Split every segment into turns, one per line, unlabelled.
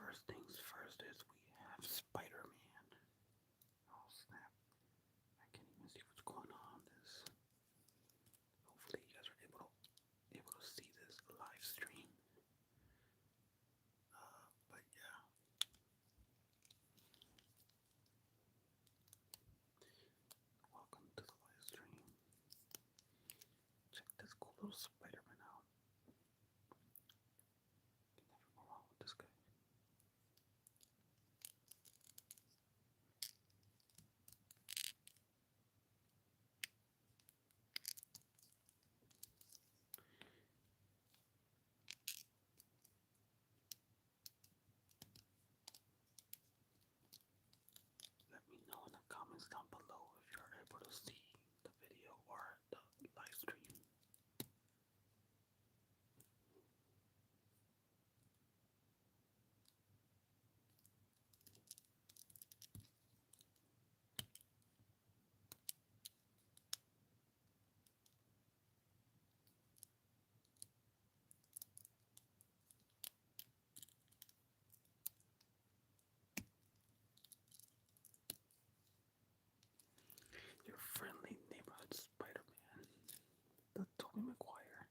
First things first is we have Spider-Man. Oh snap. I can't even see what's going on this. Hopefully you guys are able to see this live stream. But yeah. Welcome to the live stream. Check this cool little Spider-Man out. Can never go wrong with this guy. Let me know in the comments down below if you're able to see the video or the live stream. Your friendly neighborhood Spider-Man, the Tobey Maguire.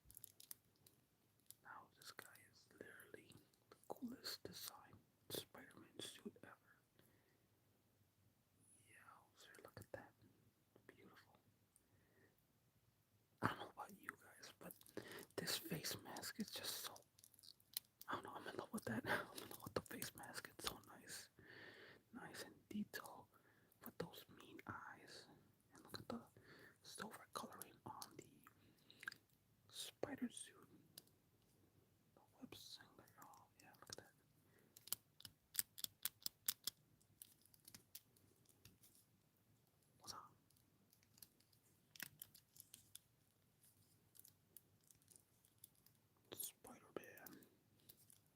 Now this guy is literally the coolest design Spider-Man suit ever. Yeah, sir, look at that. Beautiful. I don't know about you guys, but this face mask is just so, I don't know, I'm in love with that. I'm in love with the face mask. It's so nice. Nice and detailed with those mean eyes. And look at the silver coloring on the spider suit. The web singer. Oh, yeah, look at that. What's up? Spider-Man.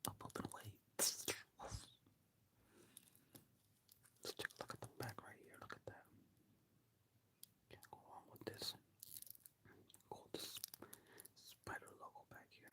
Up and away. Let's take a look at the back right here. Look at that. Can't go wrong with this. Cool, this spider logo back here.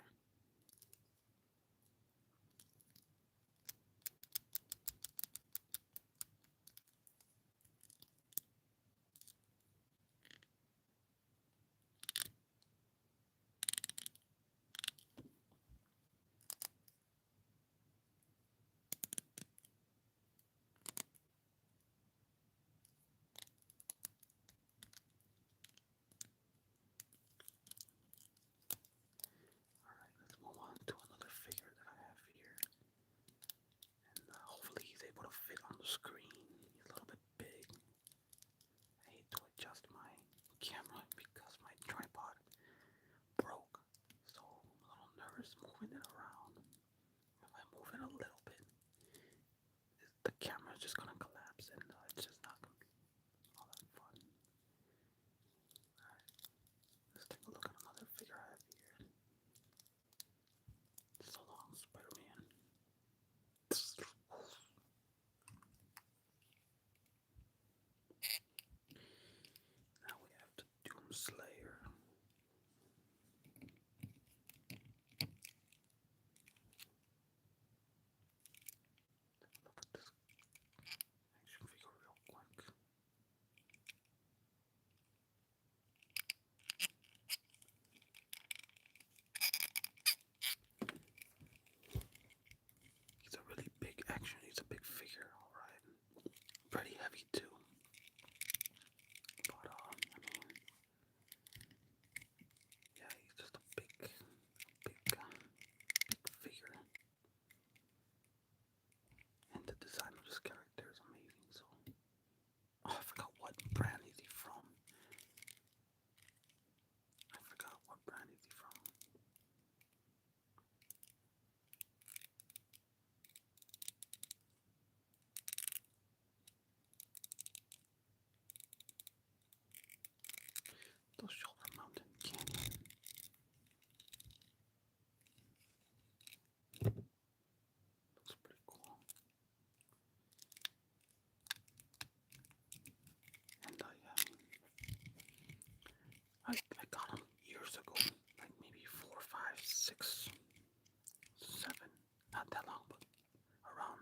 Alright, let's move on to another figure that I have here. And hopefully he's able to fit on the screen. He's a little bit big. I hate to adjust my camera because my tripod broke. So I'm a little nervous moving it around. If I move it a little bit, the camera's just gonna collapse and it's just not gonna be all that fun. Alright, let's take a look at another figure I have here. So long, Spider-Man. Now we have the Doom Slayer. Look at this action figure real quick. He's a really big action. He's a big figure, alright. Pretty heavy too. But I mean, yeah, he's just a big figure. And the design of this character is amazing. So, oh, I forgot what brand is he from. Those shoulder mounted canyon. Looks pretty cool. And I got him years ago, like maybe 4, 5, 6, 7, not that long, but around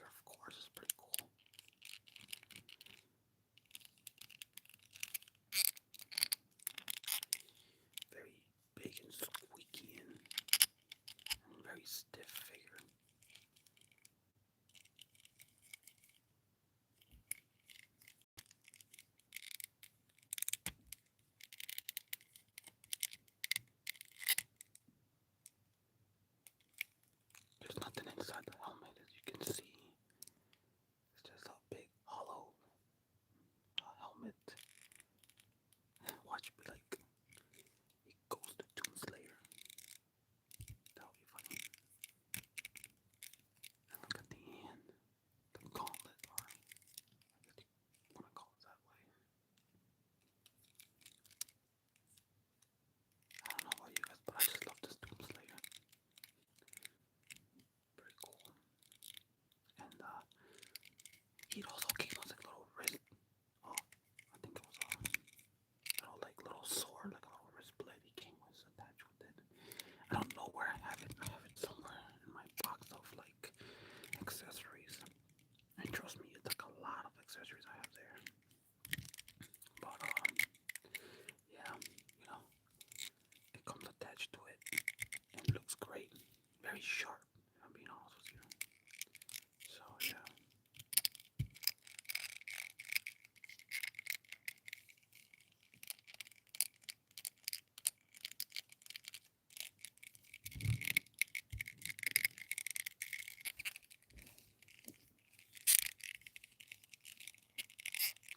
figure, of course, is pretty cool. Very big and squeaky and very stiff figure. There's nothing inside the helmet, as you can see. It's just a big hollow helmet. Watch me like it goes to Doomslayer. That'll be funny. And look at the hand, the gauntlet, or I guess you want to call it that way. I don't know about you guys, but I just love this Doomslayer. Pretty cool. And it also came with like little wrist. Oh, I think it was a little sword, like a little wrist blade. He came with attached with it. I don't know where I have it. I have it somewhere in my box of like accessories. And trust me, it's like a lot of accessories I have there. But yeah, you know, it comes attached to it, and it looks great. Very sharp, if I'm being honest with you. So yeah.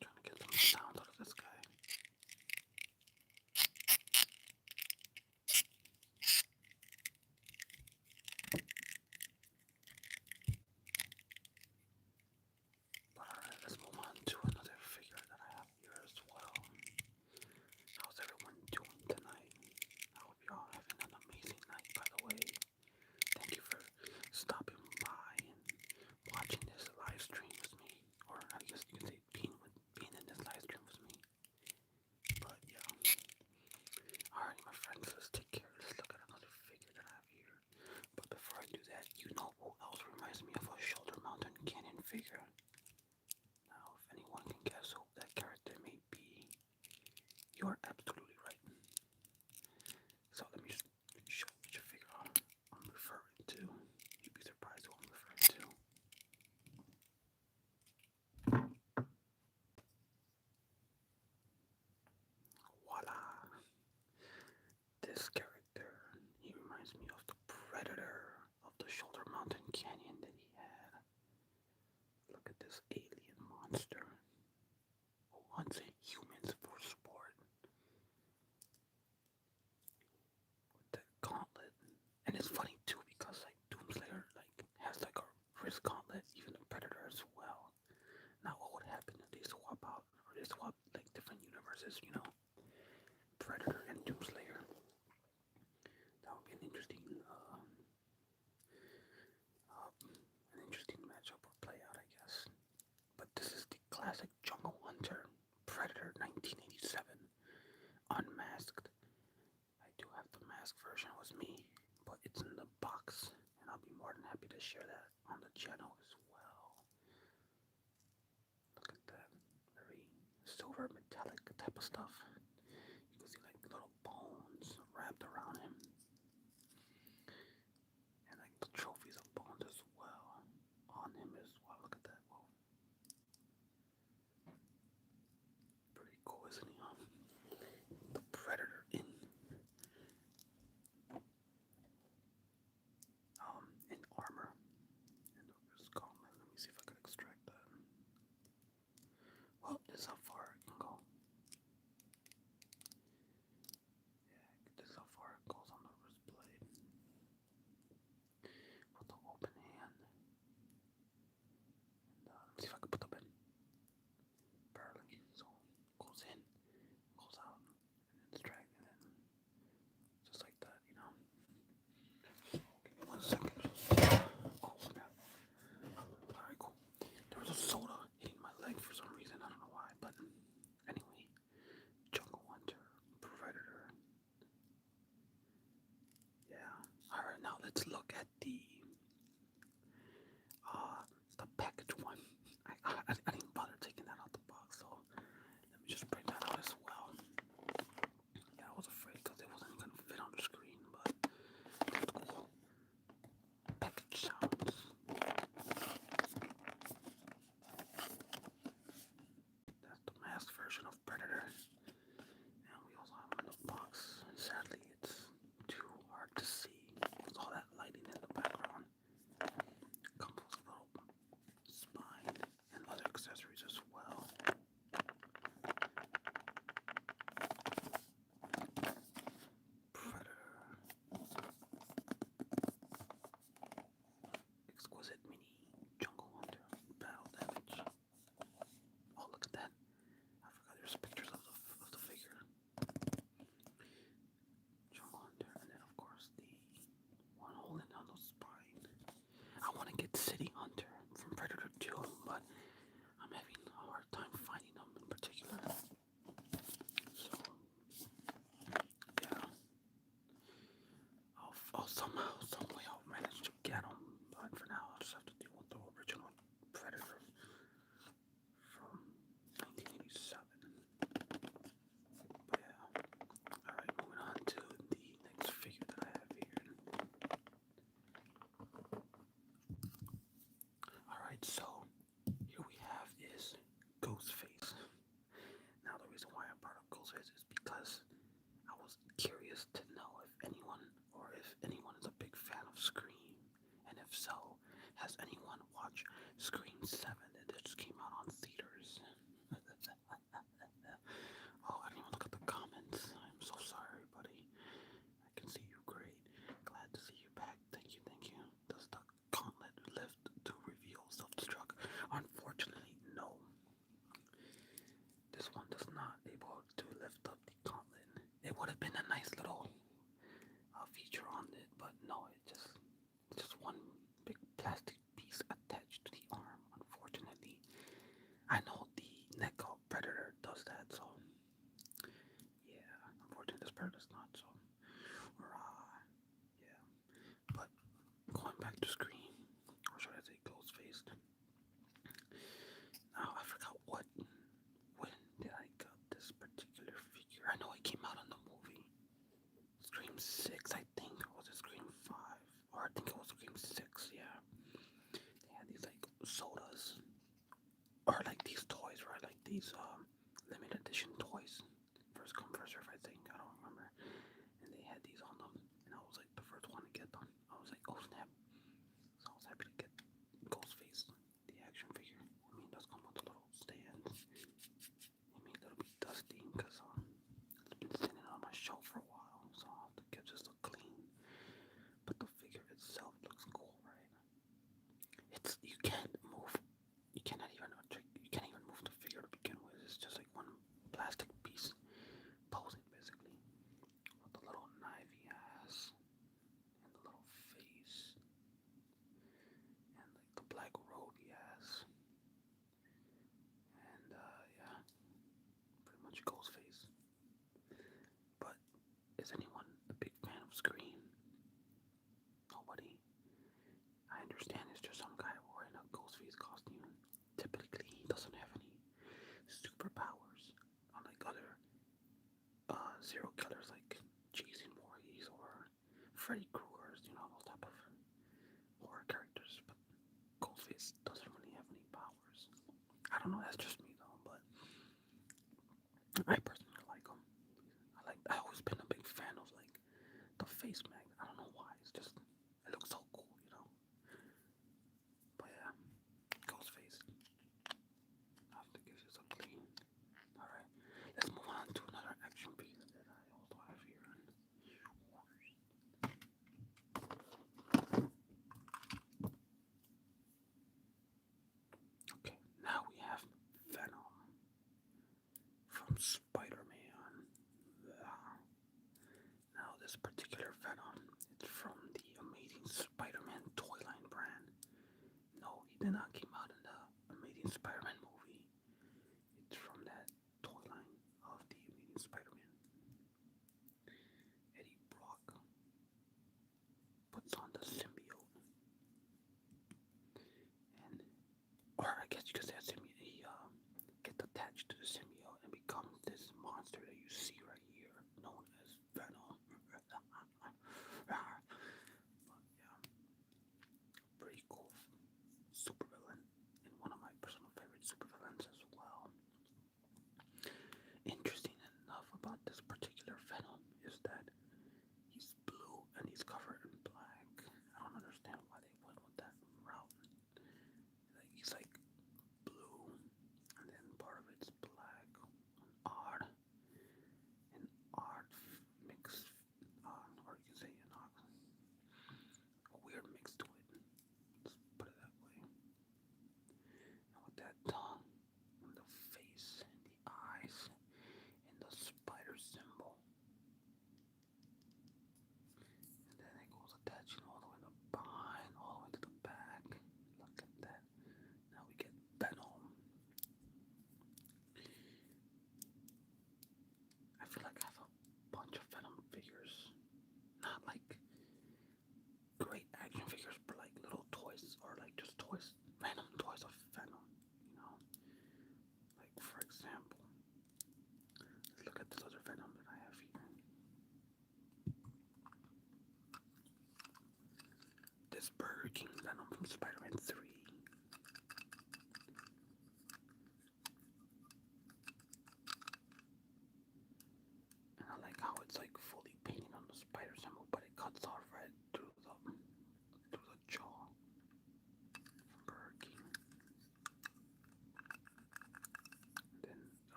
Trying to get some sound out of this guy. But alright, let's move on to another figure that I have here as well. How's everyone doing tonight? I hope you all having an amazing night, by the way. Thank you for stopping by and watching this live stream with me. Or I guess you could say being in this live stream with me. But yeah. Alright, my friends, let's take care. Let's look at another figure that I have here. But before I do that, you know who else reminds me of a shoulder mounted cannon figure? Now, if anyone can guess who that character may be, you are absolutely right. So let me just show you which figure I'm referring to. You'd be surprised who I'm referring to. Voila! This character, he reminds me of the Predator of the Shoulder Mountain Canyon that he had. Look at this alien monster who hunts humans for sport. With that gauntlet. And it's funny too because like Doomslayer has like a wrist gauntlet, even the Predator as well. Now what would happen if they swap out, or they swap like different universes, you know? Predator and Doomslayer. That would be an interesting matchup or play out, I guess. But this is the classic Jungle Hunter Predator 1987 unmasked. I do have the masked version with me, but it's in the box, and I'll be more than happy to share that on the channel as well. Look at that, very silver metallic type of stuff. You can see like little bones wrapped around him, and like the trophies of bones as well on him as well. Look at that. Whoa. Pretty cool, isn't he? The Predator in armor and his gauntlet. Let me see if I can extract that. Well, this is how far I can go. Yeah, this is how far it goes on the wrist blade. With the open hand. And let me see if I can put them in. Barely. So goes in, goes out, and then it's dragged in. Just like that, you know. So, give me 1 second. Oh, snap. Alright, cool. There was a soda hitting my leg for some reason. I don't know why, but anyway. Jungle Hunter, Predator. Yeah. Alright, now let's look at the Alright, so here we have is Ghostface. Now the reason why I brought up Ghostface is because I was curious to know if anyone is a big fan of Scream, and if so, has anyone watched Scream 7 that just came out on theaters? Oh, I didn't even look at the comments. I'm so sorry, buddy. I can see you great. Glad to see you back. Thank you, thank you. Does the gauntlet lift to reveal self-destruct? Unfortunately, no. This one does not able to lift up the gauntlet. It would have been a nice little feature on it, but no, it's just one big plastic piece attached to the arm. Unfortunately, I know the Neko Predator does that, so yeah. Unfortunately, this Predator does not. So, yeah. But going back to Scream, or should I say Ghostface? Now I forgot when did I get this particular figure? I know it came out in the movie Scream 6, I think, or was it Scream 5? Or I think it was Scream 6, yeah. They had these like sodas, or like these toys, right? Like these limited edition toys. First come, first serve, I think. I don't remember. And they had these on them, and I was like the first one to get them. I was like, oh snap! So I was happy to get Ghostface, the action figure. I mean, it does come with a little stand. It may a little bit dusty because it's been sitting on my shelf for a while, so I'll have to get just a clean. But the figure itself looks cool, right? You can't move. You cannot even you can't even move the figure to begin with. It's just like one plastic piece posing basically with the little knife he has and the little face and like the black robe he has. And yeah, pretty much Ghostface. But is anyone a big fan of Scream? Nobody. I understand it's just some guy wearing a Ghostface costume. Typically, he doesn't have any superpowers, unlike other serial killers like Jason Voorhees or Freddy Krueger's, those type of horror characters. But Ghostface doesn't really have any powers. I don't know, that's just me though, but I personally like him. I always been a big fan of like the face magnet. I don't know why. It looks so cool. But yeah, Ghostface. I have to give this a clean. Alright, let's move on to another action piece that I also have here. Okay, now we have Venom from Spider-Man. Now this particular Venom, it's from the Amazing Spider-Man toy line brand. No, he did not come out in the Amazing Spider-Man movie. It's from that toy line of the Amazing Spider-Man. Eddie Brock puts on the symbiote, or I guess you could say a symbiote. He gets attached to the symbiote and becomes this monster that you see right here, known as Venom. But yeah, pretty cool supervillain, and one of my personal favorite supervillains as well. Interesting enough about this particular Venom is that he's blue and he's covered in black. I don't understand why they went with that route. Like he's like blue and then part of it's black. Odd. An odd mix, or you can say a weird mix to it. Let's put it that way. And with that tongue, and the face, and the eyes, and the spider symbol. And then it goes attaching all the way to behind, all the way to the back. Look at that. Now we get Venom. I feel like I have a bunch of Venom figures. Not like great action figures, but like little toys, or like just toys, random toys of Venom, Like for example, let's look at this other Venom that I have here. This Burger King Venom from Spider-Man 3.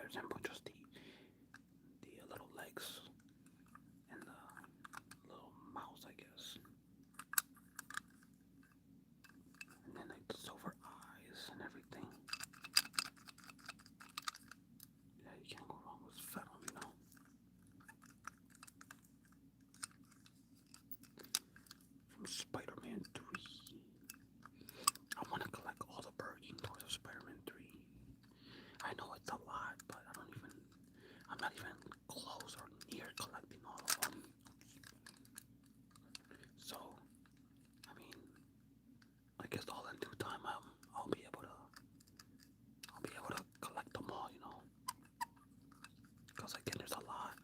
I resemble just the little legs and the little mouse, I guess. And then like the silver eyes and everything. Yeah, you can't go wrong with Venom, you know. From Spider-Man 3. I want to collect all the Burger King toys of Spider-Man 3. I know it's a lot, but I'm not even close or near collecting all of them. So, I mean, I guess all in due time, I'll be able to collect them all, you know. Because again, there's a lot.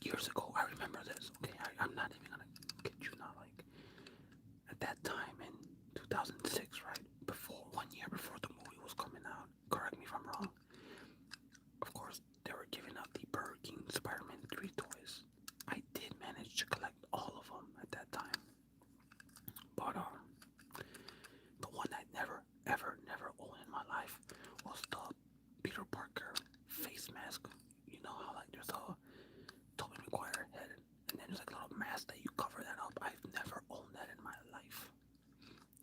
Years ago, I remember this. Okay, I'm not even gonna get you now. Like at that time in 2006, right before 1 year before the movie was coming out. Correct me if I'm wrong. Of course, they were giving out the Burger King Spider-Man 3 toys. I did manage to collect all of them at that time. But the one I never, ever, never owned in my life was the Peter Parker face mask. You know how like there's a Tobey Maguire head, and then there's like a little mask that you cover that up. I've never owned that in my life.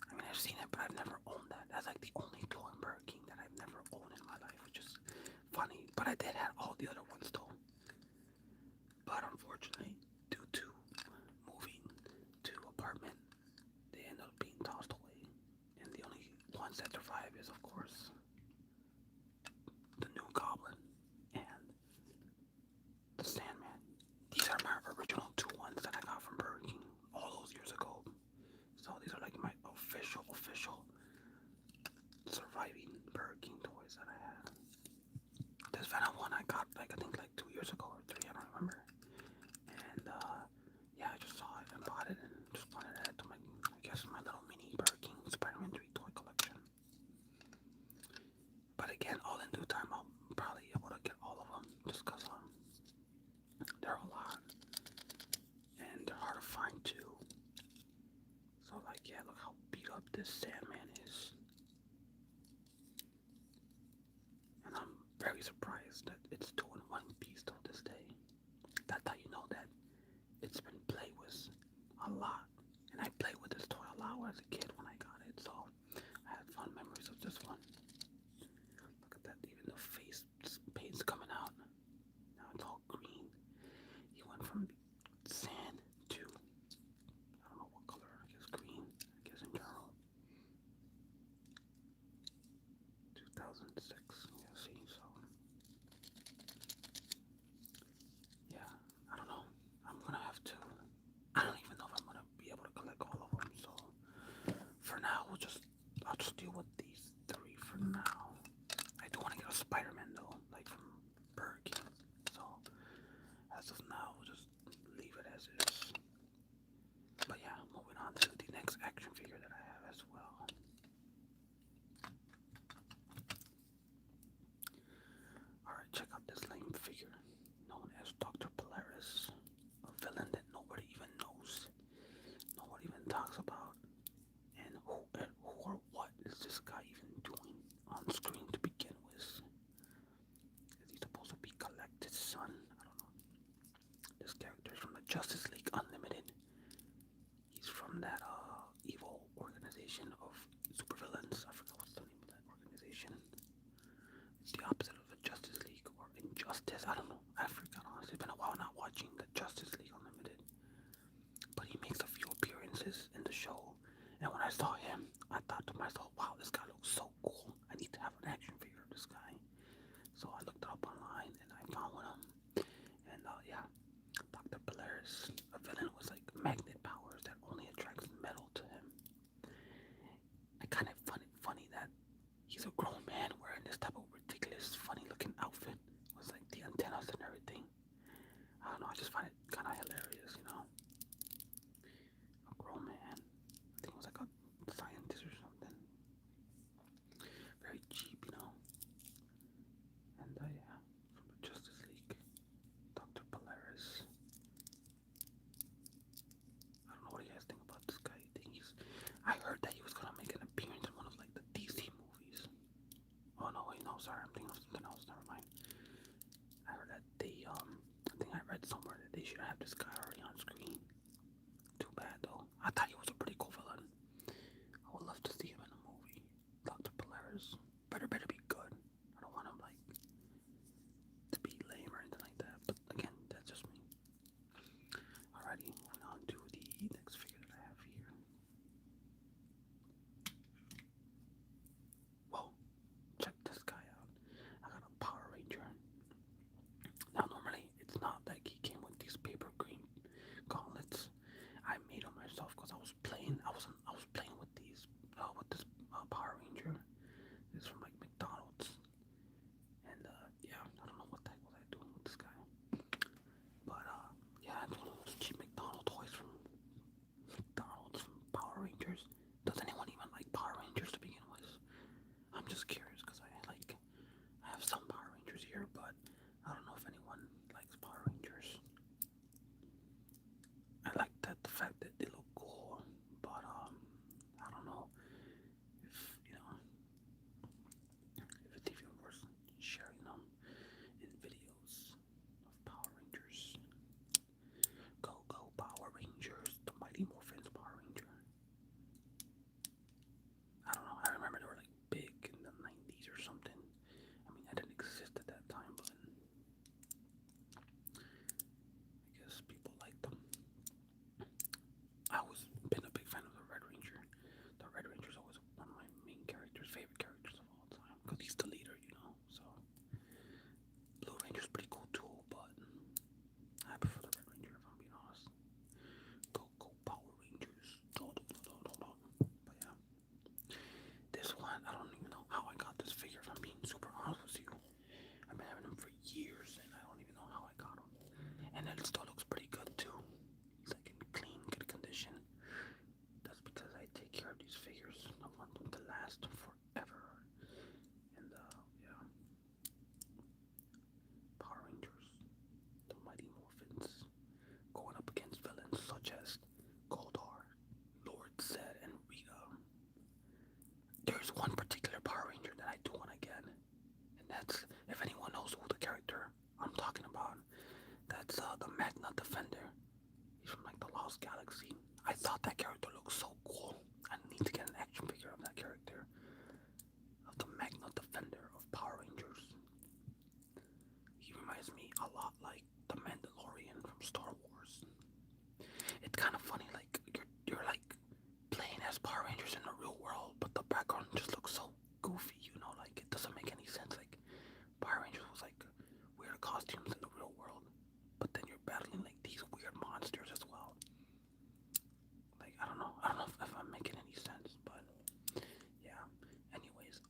I mean, I've seen it, but I've never owned that. That's like the only toy in Burger King that I've never owned in my life, which is funny. But I did have all the other ones though. But unfortunately, due to moving to apartment, they end up being tossed away. And the only ones that survive is, of course, the new Goblin and the Sandman. These are my original two ones that I got from Burger King all those years ago. So these are like my official surviving Burger King toys that I had. This Venom one I got like I think like 2 years ago or 3, I don't remember. And yeah, I just saw it and bought it and just wanted to add to my, I guess, my little mini Burger King Spider-Man 3 toy collection. But again, all in due time, I'll probably able to get all of them just because they're a lot and they're hard to find too. So like, yeah, look how beat up this Sandman is. And I'm very surprised that it's still in one piece till this day. That's how you know that it's been played with a lot. And I played with this toy a lot as a kid when I got it, so I had fond memories of this one. Look at that, even the face paint's coming out. Now it's all green. He went from sand to, I don't know what color, I guess green, I guess in general. 2006, yeah, see, so. Yeah, I don't know. I'm gonna have to, I don't even know if I'm gonna be able to collect all of them, so for now, I'll just deal with these 3 for now. I do want to get a Spider-Man though, like from Burger King, so as of now, we'll just leave it as is. But yeah, moving on to the next action figure that I have as well. Alright, check out this lame figure known as Dr. Polaris, a villain that nobody even knows, nobody even talks about, and who or what is this guy even doing on screen to begin with? Is he supposed to be Collected Son? I don't know. This character is from the Justice League Unlimited. He's from that evil organization of supervillains. I forgot what's the name of that organization. It's the opposite of the Justice League or Injustice. I don't know. I forgot. Honestly, it's been a while not watching the Justice League Unlimited. But he makes a few appearances in the show. And when I saw him, I thought to myself, wow, this guy looks so cool. I need to have an action figure of this guy. So I looked it up online and I found one of them. And yeah, Dr. Polaris, a villain with like magnet powers that only attracts metal to him. I kind of find it funny that he's a grown man wearing this type of ridiculous, funny looking outfit with like the antennas and everything. I don't know, I just find it kind of hilarious, you know? A grown man. I think it was like a scientist or something. Very cheap, you know? And yeah, from the Justice League, Dr. Polaris. I don't know what you guys think about this guy. I heard that he was gonna make an appearance in one of like the DC movies. Oh no, wait, no, sorry, I'm thinking of something else. Never mind. they should have this guy already on screen. Too bad though. I thought he was a pretty cool villain. I would love to see him in a movie. Dr. Polaris. Better be good. I don't want him like to be lame or anything like that. But again, that's just me. Alrighty, moving on to the next figure that I have here. Whoa, check this guy out. I got a Power Ranger. Now normally it's not like he came with these paper green gauntlets. I made them myself because I was playing. I was playing with these with this Power Ranger. This is from like McDonald's, and yeah, I don't know what the heck was I doing with this guy, but yeah, I don't know, cheap McDonald's toys from McDonald's from Power Rangers. Does anyone even like Power Rangers to begin with? I'm just curious because I have some Power Rangers here, but I don't know if anyone likes Power Rangers. I like that the fact that they look cool, but I don't know if if it's even worth sharing them in videos of Power Rangers. Go Power Rangers, the Mighty Morphin's Power Ranger. I don't know. I remember they were like big in the 90s or something. I mean, I didn't exist at that time, but I guess people liked them. I always been a big fan of the Red Ranger. The Red Ranger is always one of my main characters, favorite characters of all time, because he's the leader, So Blue Ranger's pretty cool too, but I prefer the Red Ranger if I'm being honest. Go Power Rangers. But yeah, this one, I don't even know how I got this figure if I'm being super honest with you. I've been having him for years and I don't even know how I got him. And it still looks pretty good too. He's like in clean, good condition. That's because I take care of these figures. I want them to last forever. And yeah. Power Rangers, the Mighty Morphins, going up against villains such as Goldar, Lord Zed, and Rita. There's one particular Power Ranger that I do want to get, and that's, if anyone knows who the character I'm talking about, that's the Magna Defender. He's from like the Lost Galaxy. I thought that character looked so cool. I need to get an action figure of that character, of the Magna Defender of Power Rangers. He reminds me a lot like the Mandalorian from Star Wars. It's kind of funny, like you're like playing as Power Rangers in the real world, but the background just looks so goofy, like it doesn't make any sense. Like Power Rangers was like weird costumes in the real world, but then you're battling like these weird monsters as well. Like I don't know if I'm making any sense, but yeah. Anyways,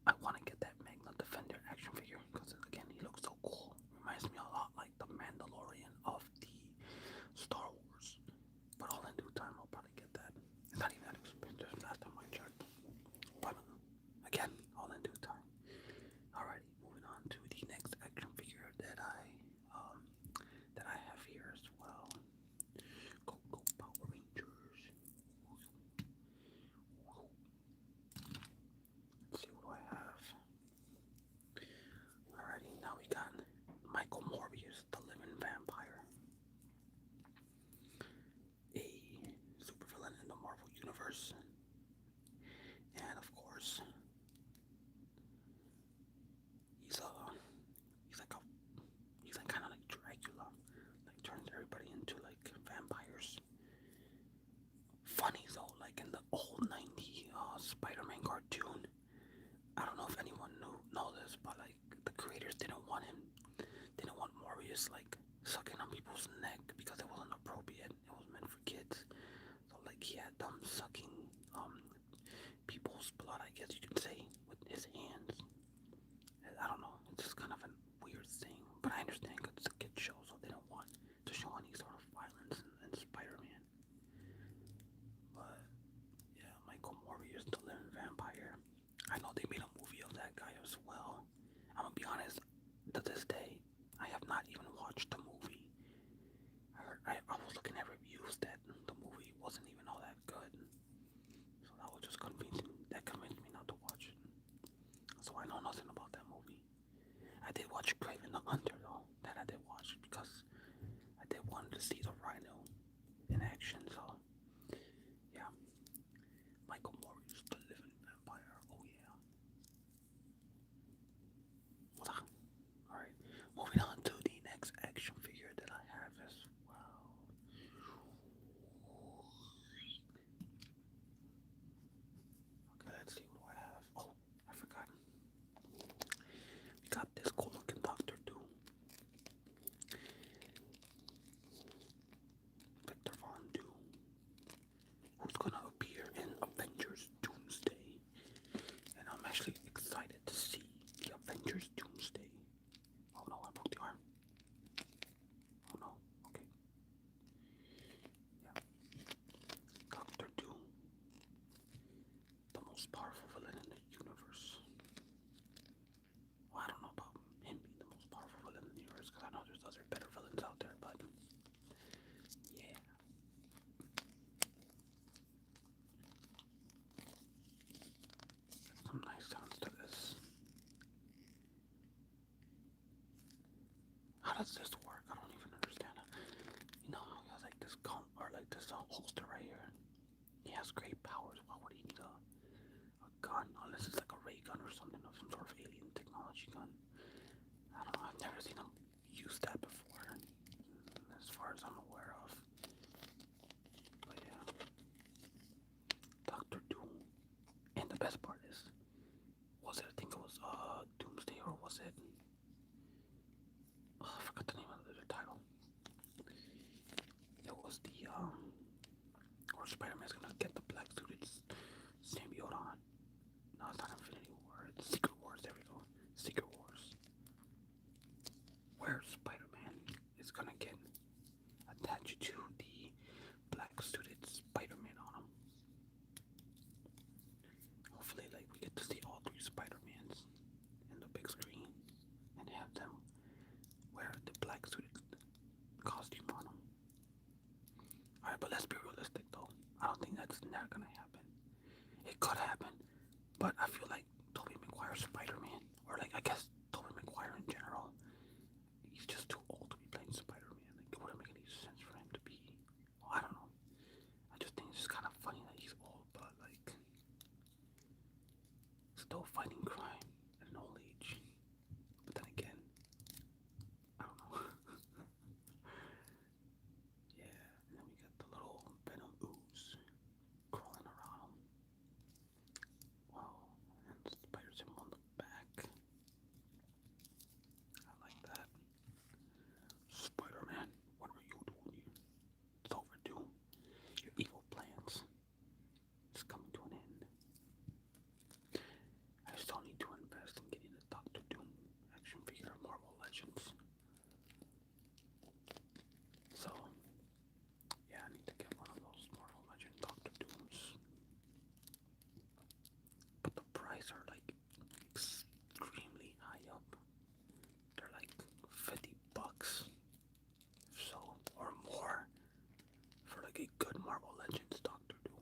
I want to get that Magna Defender action figure because again he looks so cool. Reminds me a lot like the Mandalorian of the Star Wars. But all in due time, I'll probably get that. It's not even that expensive last time I checked. But again, all in due time. Alrighty, moving on to the next action figure that I have here as well. Go Power Rangers. Let's see, what do I have? Alrighty, now we got Michael Morbius, the living vampire. A supervillain in the Marvel Universe. And of course, he's like kind of like Dracula, like turns everybody into like vampires. Funny though, like in the old 90 Spider-Man cartoon, I don't know if anyone know this, but like the creators didn't want Morbius like sucking on people's neck because it wasn't appropriate. It was meant for kids. So like he had them sucking people's blood, I guess you could say, with his hands. I don't know, it's just kind of a weird thing, but I understand because it's a kid show, so they don't want to show any sort of violence in Spider-Man. But yeah, Michael Morbius, the living vampire. I know they made a movie of that guy as well. I'm gonna be honest, to this day, I have not even watched the movie. I was looking at reviews that the movie wasn't even all that good. So that was just convincing. That convinced me not to watch it. So I know nothing about that movie. I did watch Kraven the Hunter though. That I did watch because I did one action. So yeah, Michael Morbius, the living vampire. Oh yeah. Well, alright, moving on to the next action figure that I have as well. Okay, let's see what do I have. Oh, I forgot. We got this cool looking Doctor Doom, Victor Von Doom, who's gonna appear in Avengers Doomsday. And I'm actually excited to see the Avengers Doomsday. Oh no, I broke the arm. Oh no, okay. Yeah. Doctor Doom, the most powerful villain in the universe. Well, I don't know about him being the most powerful villain in the universe, because I know there's other better villains out there, but yeah. Some nice sounds to this. How does this work? I don't even understand it. You know, he has like this gun or like this holster right here. He has great powers. Why would he need a gun? Unless it's like a ray gun or something of some sort of alien technology gun. I don't know. I've never seen him use that before, as far as I'm aware of. But yeah, Doctor Doom. And the best part is, was it? I think it was Doomsday, or was it? Oh, I forgot the name of the title. It was the where Spider-Man's gonna get the black suited symbiote on. No, it's not Infinity War. It's Secret Wars. There we go. Secret Wars. Where Spider-Man is gonna get attached to the black suited Spider-Man on him. Hopefully, like, we get to see all three Spider-Mans in the big screen and have them wear the black suited costume on them. Alright, but let's be realistic though. I don't think that's never gonna happen. It could happen, but I feel like Tobey Maguire's Spider-Man, or like I guess Tobey Maguire in general, he's just too old to be playing Spider-Man. Like, it wouldn't make any sense for him to be. Well, I don't know. I just think it's just kind of funny that he's old, but like still fighting crime at an old age. But then again, I don't know. Yeah, and then we got the little Venom ooze crawling around him. Wow, and spider symbol on the back. I like that. Spider-Man, what are you doing here? It's overdue. Your evil plans is coming to an end. I still need to invest in getting the Doctor Doom action figure of Marvel Legends. So, yeah, I need to get one of those Marvel Legend Doctor Dooms. But the price are like extremely high up. They're like $50, so, or more, for like a good Marvel Legends Doctor Doom.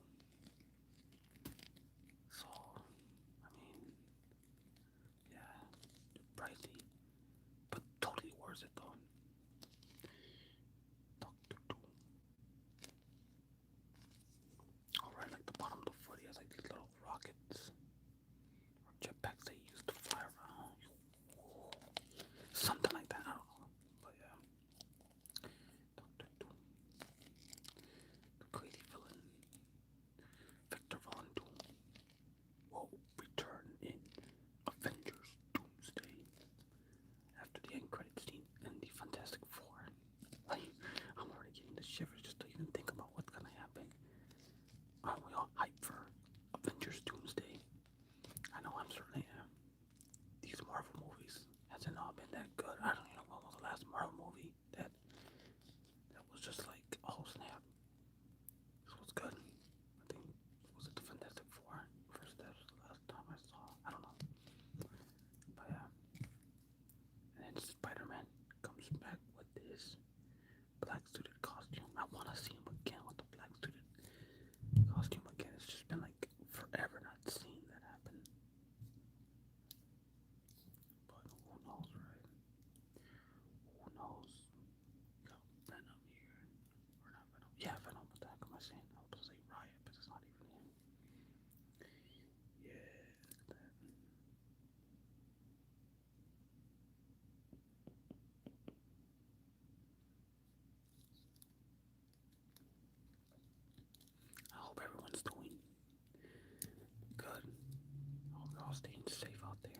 staying safe out there.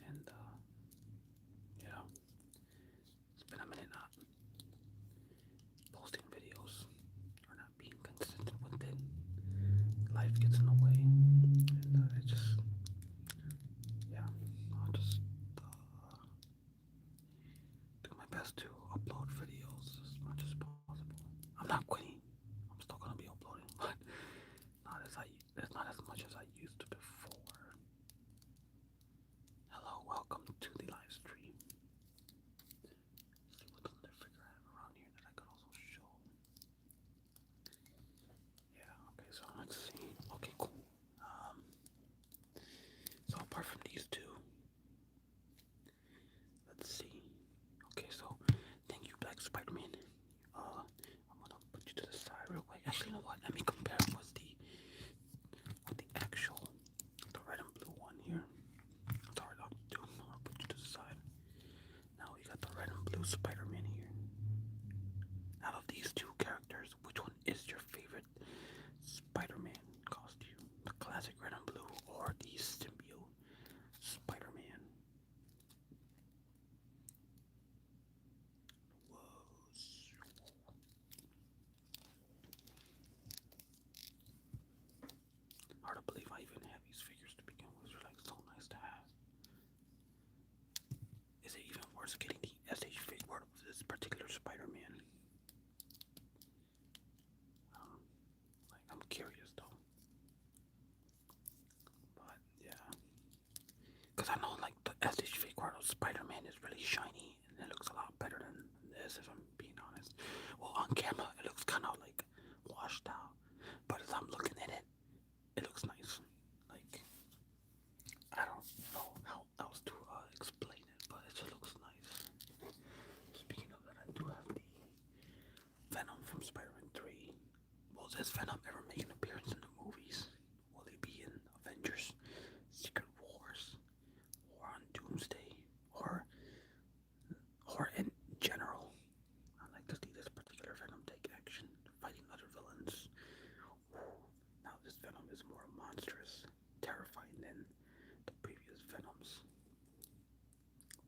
And yeah, it's been a minute not posting videos or not being consistent with it. Life gets in the way, and it just yeah, I'll just do my best to upload videos as much as possible. I'm not quitting. I'm still gonna be uploading, but it's not as much as I used to before. Hello, welcome to the live stream. Let's see what other figure I have around here that I could also show. Yeah, okay, so let's see. Okay, cool. So apart from these two, let's see. Okay, so thank you, Black Spider-Man. I'm gonna put you to the side real quick. Actually, you know what? Let me compare with the actual, the red and blue one here. That's all I'll do. I'm gonna put you to the side. Now we got the red and blue Spider-Man here. Out of these two characters, which one is your favorite Spider-Man costume? The classic red and blue or the symbiote Spider-Man? Whoa. Hard to believe I even have these figures to begin with. They're like so nice to have. Is it even worth getting the SH figure of this particular Spider-Man? Like, I'm curious though. But yeah, because I know like the SH figure of Spider-Man is really shiny and it looks a lot better than this, if I'm being honest. Well, on camera it looks kind of like washed out, but as I'm looking at it, it looks nice. Like, I don't know how else to explain it, but it just looks nice. Speaking of that, I do have the Venom from Spider-Man 3. Will this Venom ever make an appearance in the movies? Will he be in Avengers, Secret Wars, or on Doomsday, or in general? I like to see this particular Venom take action, fighting other villains. Now this Venom is more monstrous, terrifying than the previous Venoms.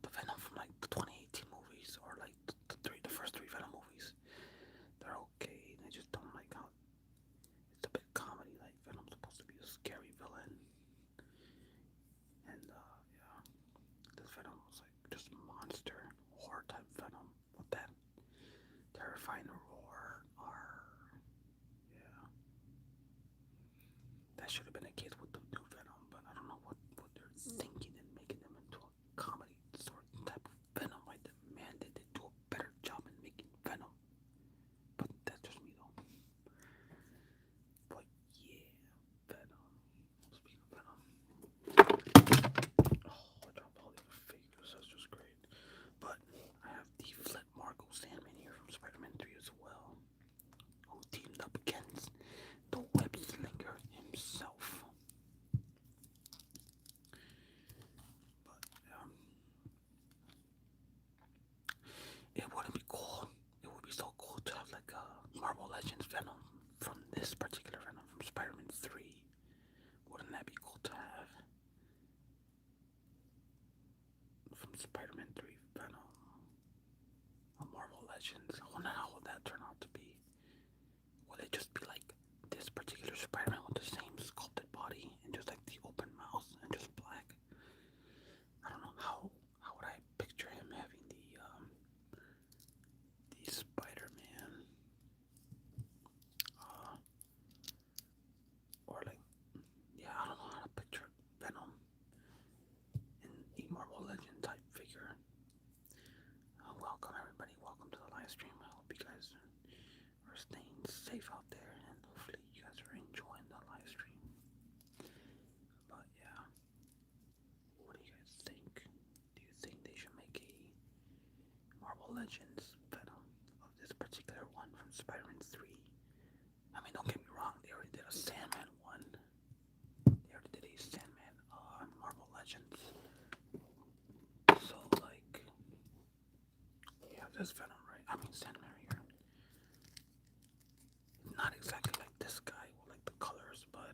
The Venom from like the 2018 movies, or like the first three Venom movies, they're okay. I just don't like how it's a bit comedy. Like Venom's supposed to be a scary villain, and yeah, this Venom was like just monster horror type Venom with that terrifying roar. Yeah, that should have been the case with the new Venom, but I don't know what they're thinking in making them into a comedy sort of type of Venom. I demanded they do a better job in making Venom, but that's just me though. But yeah, Venom. Speaking of Venom, oh, I dropped all the other figures. That's just great. But I have the Flip Marco Sandman here from Spider-Man 3 as well, who teamed up against the Web Slinger himself. But it wouldn't be cool. It would be so cool to have like a Marvel Legends Venom from this particular Venom from Spider-Man 3. Wouldn't that be cool to have? From Spider-Man 3 Venom, a Marvel Legends. I wonder how would that turn out to be. Would it just be like this particular Spider-Man with the same sculpted body and just like the open mouth and just black? I don't know how would I picture him having the Spider-Man or like, yeah, I don't know how to picture Venom in a Marvel Legend type figure. Welcome everybody, welcome to the live stream. I hope you guys are staying safe out there, and hopefully you guys are enjoying the live stream. But yeah, what do you guys think? Do you think they should make a Marvel Legends Venom of this particular one from Spider-Man 3? I mean, don't get me wrong, they already did a Sandman one. They already did a Sandman Marvel Legends. So like, yeah, this Venom, right? I mean Sandman here. Not exactly like this guy with like the colors, but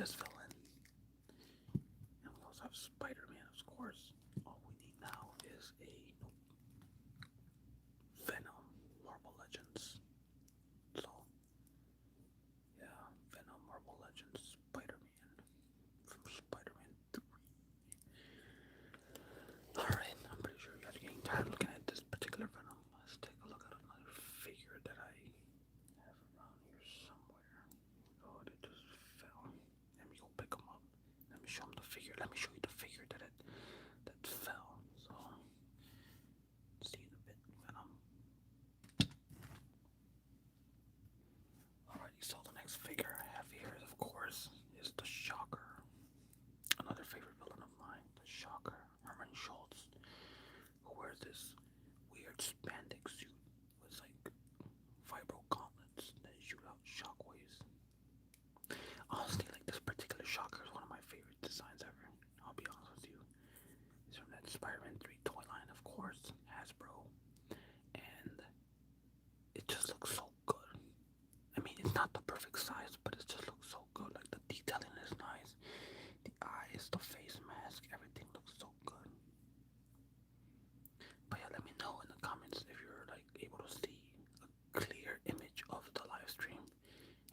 this villain. And we also have Spider-Man, of course. All we need now is a Venom Marvel Legends. So, yeah, Venom Marvel Legends Spider-Man from Spider-Man 3. Alright, I'm pretty sure you guys are getting tired looking at this particular Venom. Let's take a look at another figure that I have around here somewhere. Oh, it just fell. Let me go pick him up. Let me show him the figure. Let me show you the figure that fell. So, see you in a bit, Venom. Alrighty, so the next figure I have here, of course, is the Shocker. Another favorite villain of mine, the Shocker, Herman Schultz, who wears this weird spandex suit with like vibro gauntlets that shoot out shockwaves. Honestly, like this particular Shocker is one of my favorite designs ever. I'll be honest with you. It's from that Spider-Man 3 toy line, of course, Hasbro, and it just looks so good. I mean, it's not the perfect size, but it just looks so good. Like the detailing is nice. The eyes, the face mask, everything looks so good. But yeah, let me know in the comments if you're like able to see a clear image of the live stream.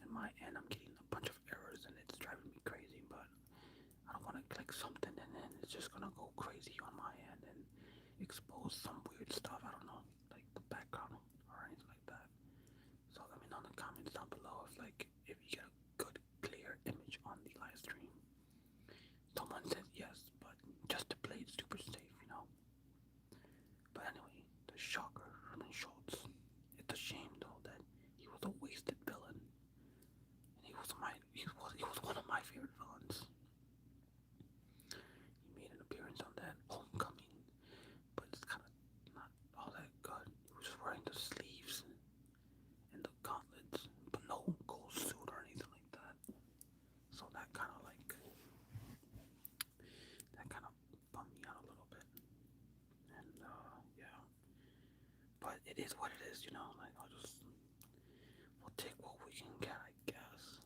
In my end, I'm getting a bunch of errors and it's driving me crazy, but I don't want to click something and then it's just gonna go crazy on my end and expose some weird stuff. I don't know, like the background or anything like that. So let me know in the comments down below if you get a good clear image on the live stream. Someone said yes, but just to play it super safe, you know. But anyway, the Shocker, Herman Schultz. It's a shame though that he was a wasted villain, and he was one of my favorite villains. He made an appearance on that Homecoming, but it's kind of not all that good. He was just wearing the sleeves and the gauntlets, but no gold suit or anything like that. So that kind of bummed me out a little bit. And yeah, but it is what it is, you know. Like we'll take what we can get, I guess.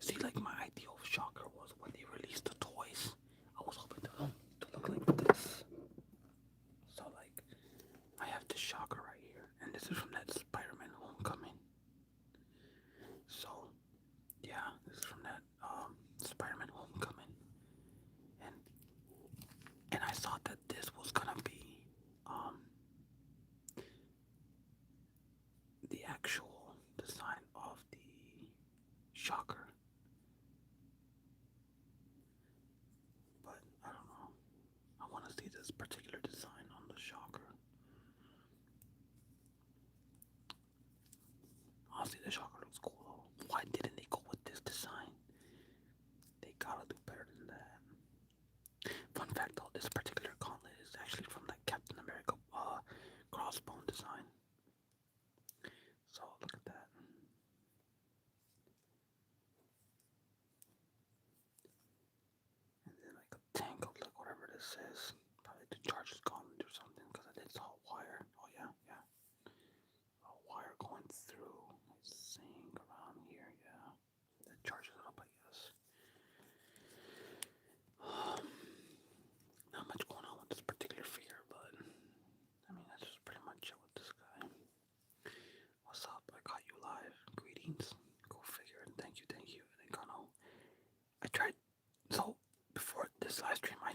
See, like my ideal Shocker was when they released the toys. I was hoping to look like this. So like, I have this Shocker right here, and this is from that Spider-Man Homecoming. So yeah, this is from that Spider-Man Homecoming, and I thought that this was gonna be the actual design of the Shocker, but I don't know. I want to see this particular design on the Shocker. Honestly, the Shocker looks cool though. Why didn't they go with this design? They gotta do better than that. Fun fact though, this particular gauntlet is actually from that Captain America crossbone design. So look at that. And then like a tank of like whatever this is. Probably the charge is gauntlet or something because it's all wire. Oh yeah. A wire going through. It's saying around here, yeah. That charges it up, I guess. Not much going on with this particular figure, but I mean that's just pretty much it with this guy. What's up? I caught you live. Greetings. Go figure. Thank you. And Econo. I tried. So before this live stream, I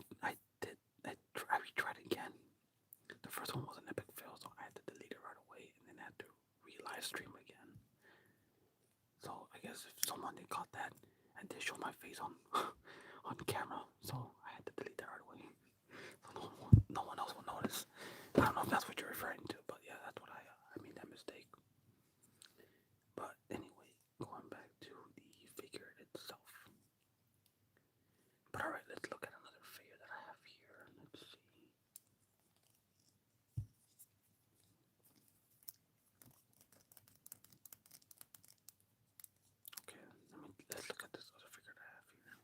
retried again. The first one was an epic fail, so I had to delete it right away, and then I had to re-live stream again. So I guess if someone caught that, I did show my face on on camera, so I had to delete that right away. So no one else will notice. I don't know if that's what you're referring to, but yeah, that's what I made that mistake. But anyway, going back to the figure itself. But alright, let's look at another figure that I have here. Let's see. Okay, let's look at this other figure that I have here.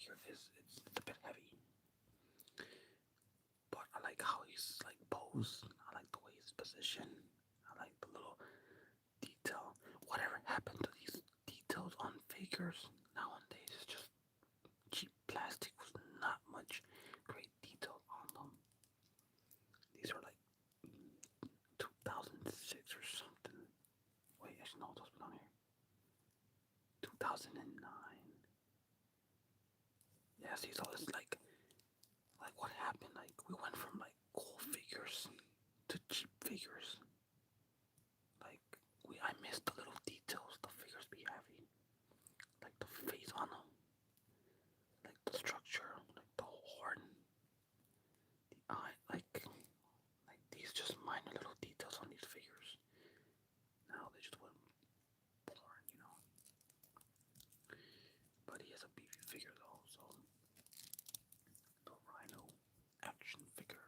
figure it's a bit heavy, but I like how he's like posed. I like the way he's positioned. I like the little detail. Whatever happened to these details on figures nowadays? It's just cheap plastic with not much great detail on them. These are like 2006 or something. Wait, actually no, those been on here. 2009. Yeah, see, so it's like what happened? Like we went from like cool figures to cheap figures. Like I missed the little details the figures be having, like the face on them, like the structure, like the horn, the eye, like these just minor little details on these figures. Now they just went boring. But he has a beefy figure though, so the Rhino action figure.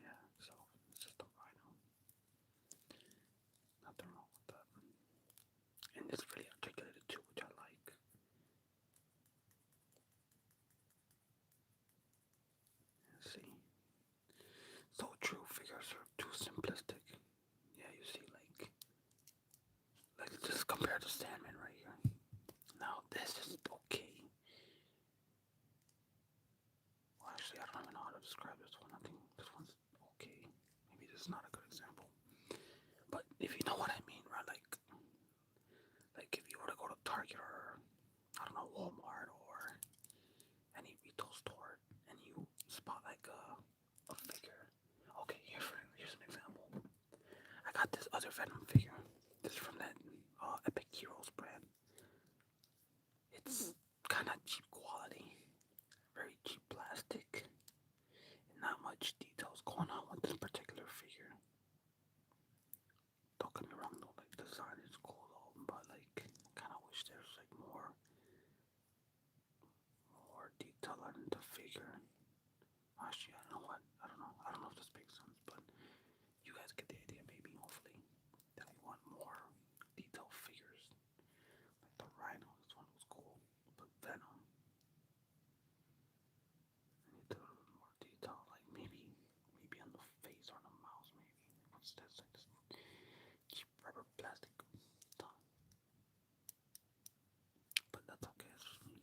Yeah, so it's just a Rhino. Nothing wrong with that. And it's really articulated too, which I like. See, so true figures are too simplistic. Yeah, you see, like just compare to Sandman right here. Now this is okay. Well, actually, I don't even know how to describe this one. I think this one's okay. Maybe this is not a good example, but if you know what I mean, right? Like if you were to go to Target or I don't know Walmart or any retail store and you spot like a figure. Okay, here's an example. I got this other Venom figure. This is from that Epic Heroes brand. It's kind of cheap quality, very cheap plastic, and not much details going on with this particular figure. Don't get me wrong though, like the design is cool though, but like I kind of wish there's like more detail on the figure. Actually, I don't know what. I don't know. I don't know if this makes sense, but you guys get the idea, maybe. Hopefully, that we want more detailed figures. Like the Rhino, this one was cool, but Venom. I need a little bit more detail, like maybe on the face or on the mouth, maybe. What's this? Like this cheap rubber plastic stuff. But that's okay. It's just me.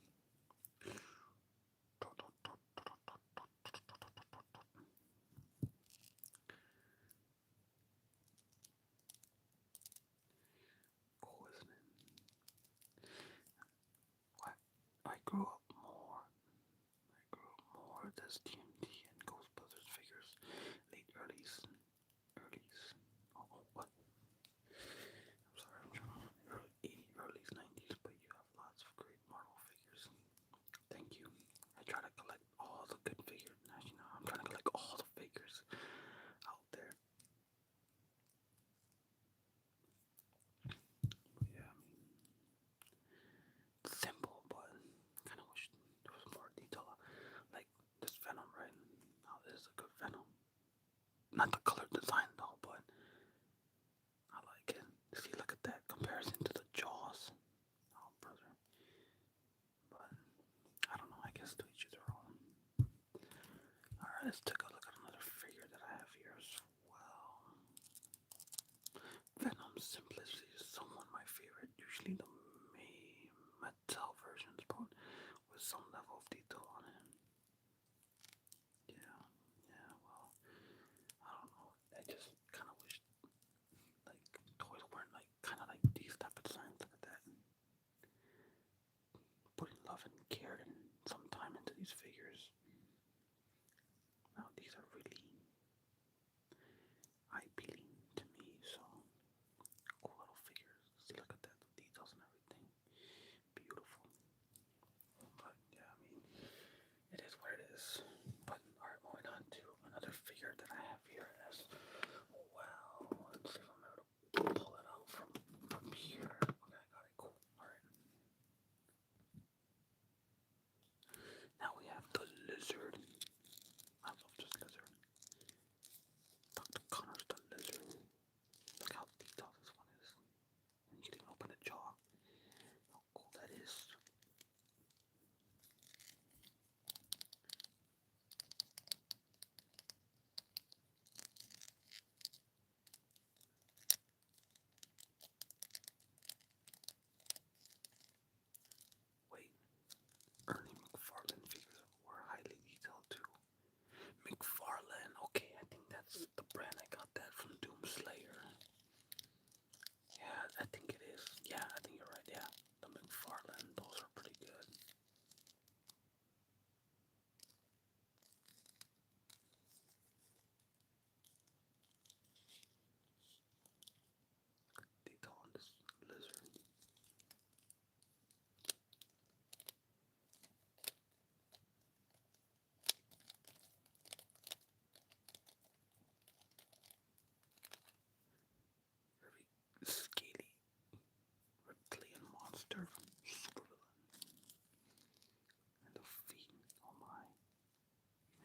Cool, isn't it? I grew up more. With this TMT and Ghostbusters figures, late earlys. Oh, what? I'm sorry, I'm trying to early 90s, but you have lots of great Marvel figures. Thank you. I try to collect all the good figures. Actually, no, I'm trying to collect all the figures out there. But yeah, I mean, it's simple, but kind of wish there was more detail. Like this Venom, right? Now, this is a good Venom. Not the color design though, but I like it. See, look at that comparison to the jaws. Oh, brother. But I don't know. I guess to each their own. All right, let's take a look at another figure that I have here as well. Venom's simplicity is somewhat my favorite. Usually the metal versions, but with some level of detail on it. Yeah. Well, I don't know. I just kind of wish like toys weren't like kind of like these type of designs. Look at that. Putting love and care and some time into these figures. Now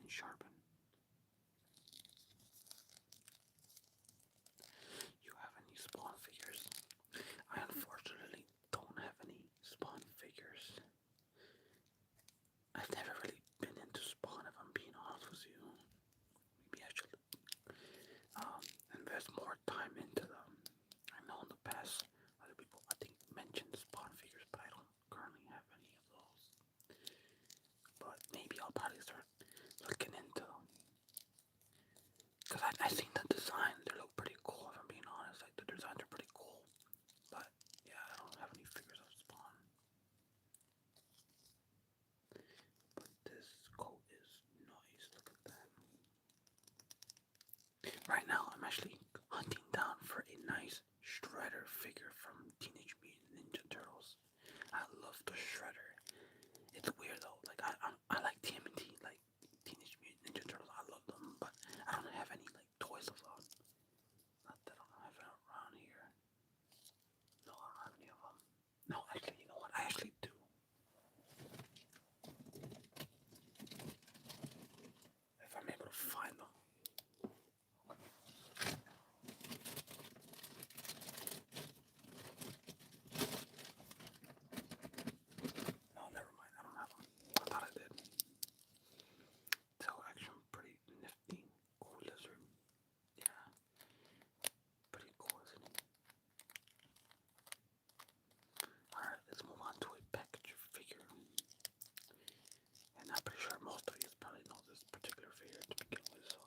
sharpen. You have any Spawn figures? I unfortunately don't have any Spawn figures. I've never really been into Spawn, if I'm being honest with you. Maybe I should invest more time into them. I know in the past other people, I think, mentioned Spawn figures, but I don't currently have any of those. But maybe I'll probably start looking into them. Because I think the design, they look pretty cool, if I'm being honest. Like, the designs are pretty cool. But, yeah, I don't have any figures of Spawn. But this coat is nice. Look at that. Right now, I'm actually hunting down for a nice Shredder figure from Teenage Mutant Ninja Turtles. I love the Shredder. It's weird though. Like I like TMNT, like Teenage Mutant Ninja Turtles. I love them, but I don't have any like toys of them. Not that I don't have it around here. No, I don't have any of them. No, actually, you know what? I actually do. If I'm able to find them. No, never mind. I don't have them. I thought I did. Tail action, pretty nifty. Cool lizard. Yeah. Pretty cool, isn't it? Alright, let's move on to a package figure. And I'm pretty sure most of you probably know this particular figure to begin with, so.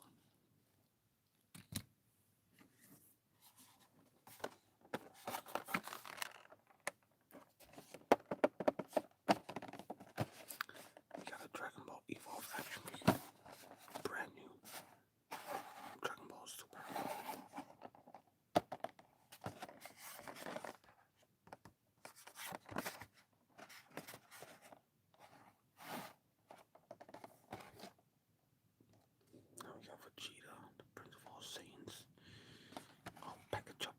We got a Dragon Ball Evolve action figure. Brand new. Dragon Ball Super. Now we got Vegeta, the Prince of all Saiyans. All packaged up.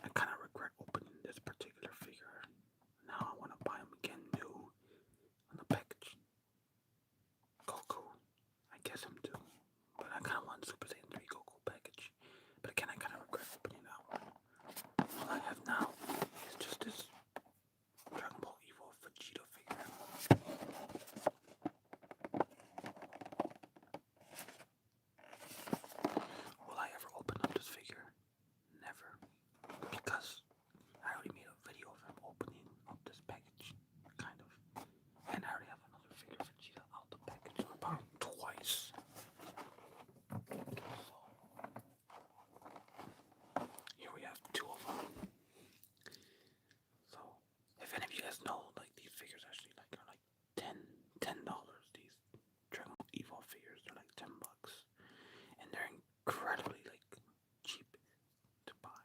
I kind of regret opening this particular figure. Now I want to buy him again new on the package. Goku, I guess him too. But I kind of want Super Saiyan 3 Goku package. But again, I kind of regret opening that one. All I have now is just this Dragon Ball Evolve Vegeta figure. Will I ever open up this figure? Never. Because I already made a video of him opening up this package. Kind of. And I already have another figure of Vegeta out the package. I bought him twice. So, here we have two of them. So, if any of you guys know, like, these figures actually like are like $10. These Dragon Ball Evolve figures, they're like $10, and they're incredibly like cheap to buy.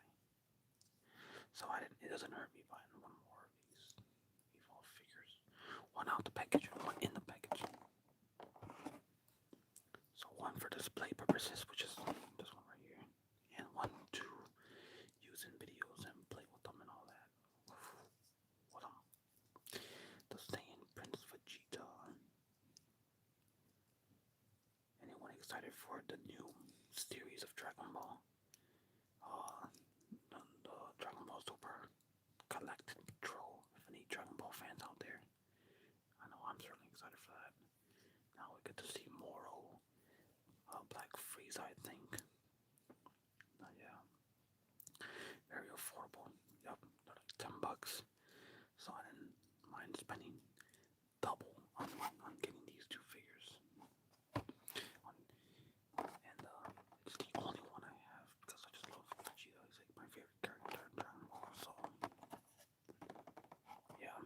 So it doesn't hurt me buying one more of these Evolve figures, one out the package and one in the package. So one for display purposes, which is this one right here, and one to use in videos and play with them and all that. Hold on. The Saiyan Prince Vegeta. Anyone excited for the new series of Dragon Ball? The Dragon Ball Super Collected Patrol. If any Dragon Ball fans out there, I know I'm certainly excited for that. Now we get to see Moro, Black Frieza, I think. Yeah, very affordable. Yep, they're like $10. So I didn't mind spending double on getting these two figures. And it's the only one I have because I just love Vegeta. He's like my favorite character in Dragon Ball. So yeah.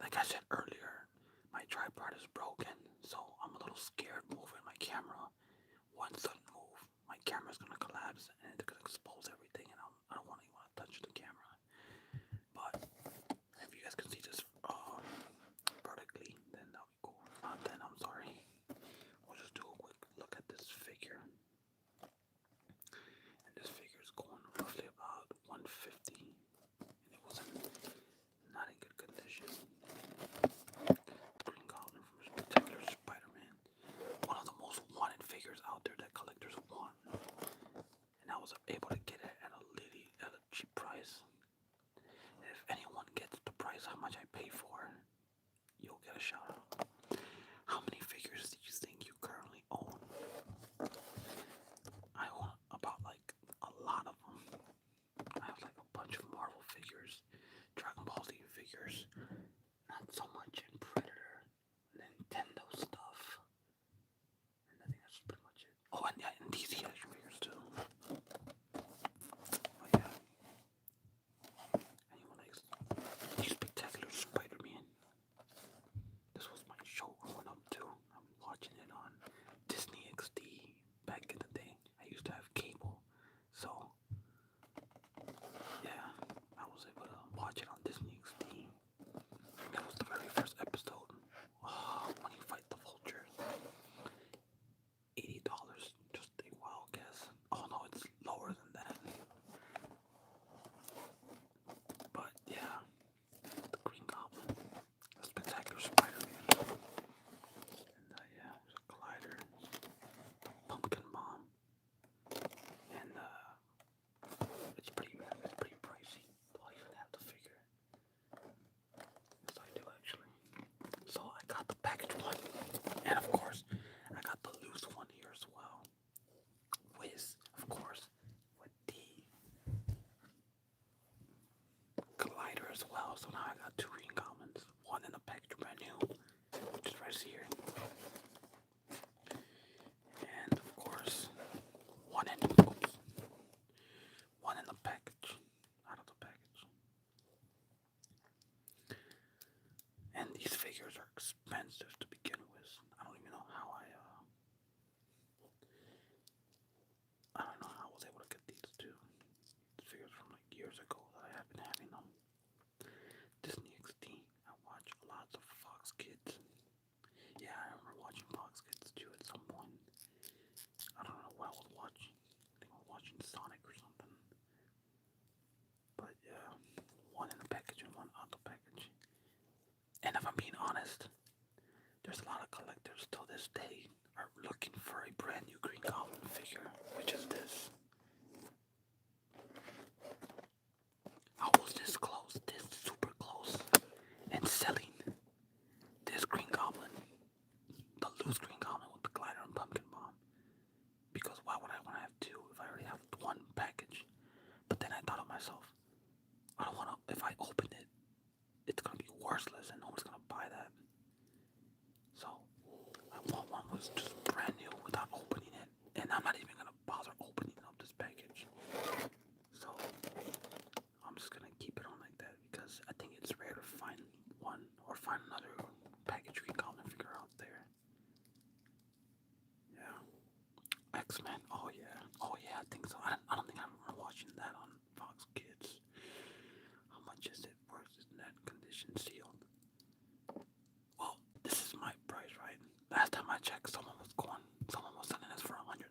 like I said earlier, my tripod is broken, so I'm a little scared moving my camera. One sudden move, my camera's gonna collapse and it's gonna expose everything, and I don't want anyone to touch the camera. But if you guys can see this vertically, then that'll be cool. If not, then I'm sorry. We'll just do a quick look at this figure. And this figure is going roughly about 150, and it was not in good condition. Green Goblin from Spectacular Spider-Man. One of the most wanted figures out there that collectors want. And I was able to get it at a cheap price. And if anyone gets the price how much I paid for, you'll get a shout out. How many figures do you think you currently own? I own about like a lot of them. I have like a bunch of Marvel figures, Dragon Ball Z figures, not so much in Predator, Nintendo stuff, and I think that's pretty much it. Oh, and yeah, and DC action figures too. Oh yeah. Anyone likes Spectacular Spider-Man? This was my show growing up too. I'm watching it on Disney XD back in the day. I used to have cable, so yeah, I was able to watch it on Disney XD. That was the very first episode. Oh, when you fight the vulture. $80, just a wild guess. Oh no, it's lower than that. But yeah, the Green Goblin, the Spectacular Spider-Man, and yeah, there's a Collider, Pumpkin Bomb, and it's pretty pricey. Do I even have the figure? Yes, I do actually. So I got the packaged one, and of course, I got the loose one here as well. Of course, with the Collider as well. So now I got two Green Goblins, one in the package brand new, which is right here, and of course, one in the package, out of the package. And these figures are expensive to begin with. I don't even know how I don't know how I was able to get these two. These figures from like years ago that I have been having them. Disney XD. I watch lots of Fox Kids. Yeah, I remember watching Fox Kids too at some point. I don't know what I was watching. I think I was watching Sonic or something. But yeah, one in the package and one out the package. And if I'm being honest, there's a lot of collectors till this day are looking for a brand new Green Goblin figure, which is this. I was this close, this super close, and selling this Green Goblin, the loose Green Goblin with the glider and pumpkin bomb. Because why would I want to have two if I already have one package? But then I thought of myself, I don't want to, if I open it, it's going to be worthless and no one's going to buy that. So I want one was just brand new without opening it. And I'm not even going to bother opening up this package. So I'm just going to keep it on like that because I think it's rare to find one or find another package Green Goblin figure out there. Yeah. X-Men. Oh yeah, I think so. I don't think I remember watching that on Fox Kids. How much is it worth? Is that condition sealed? Well, this is my price, right? Last time I checked, someone was selling this for $100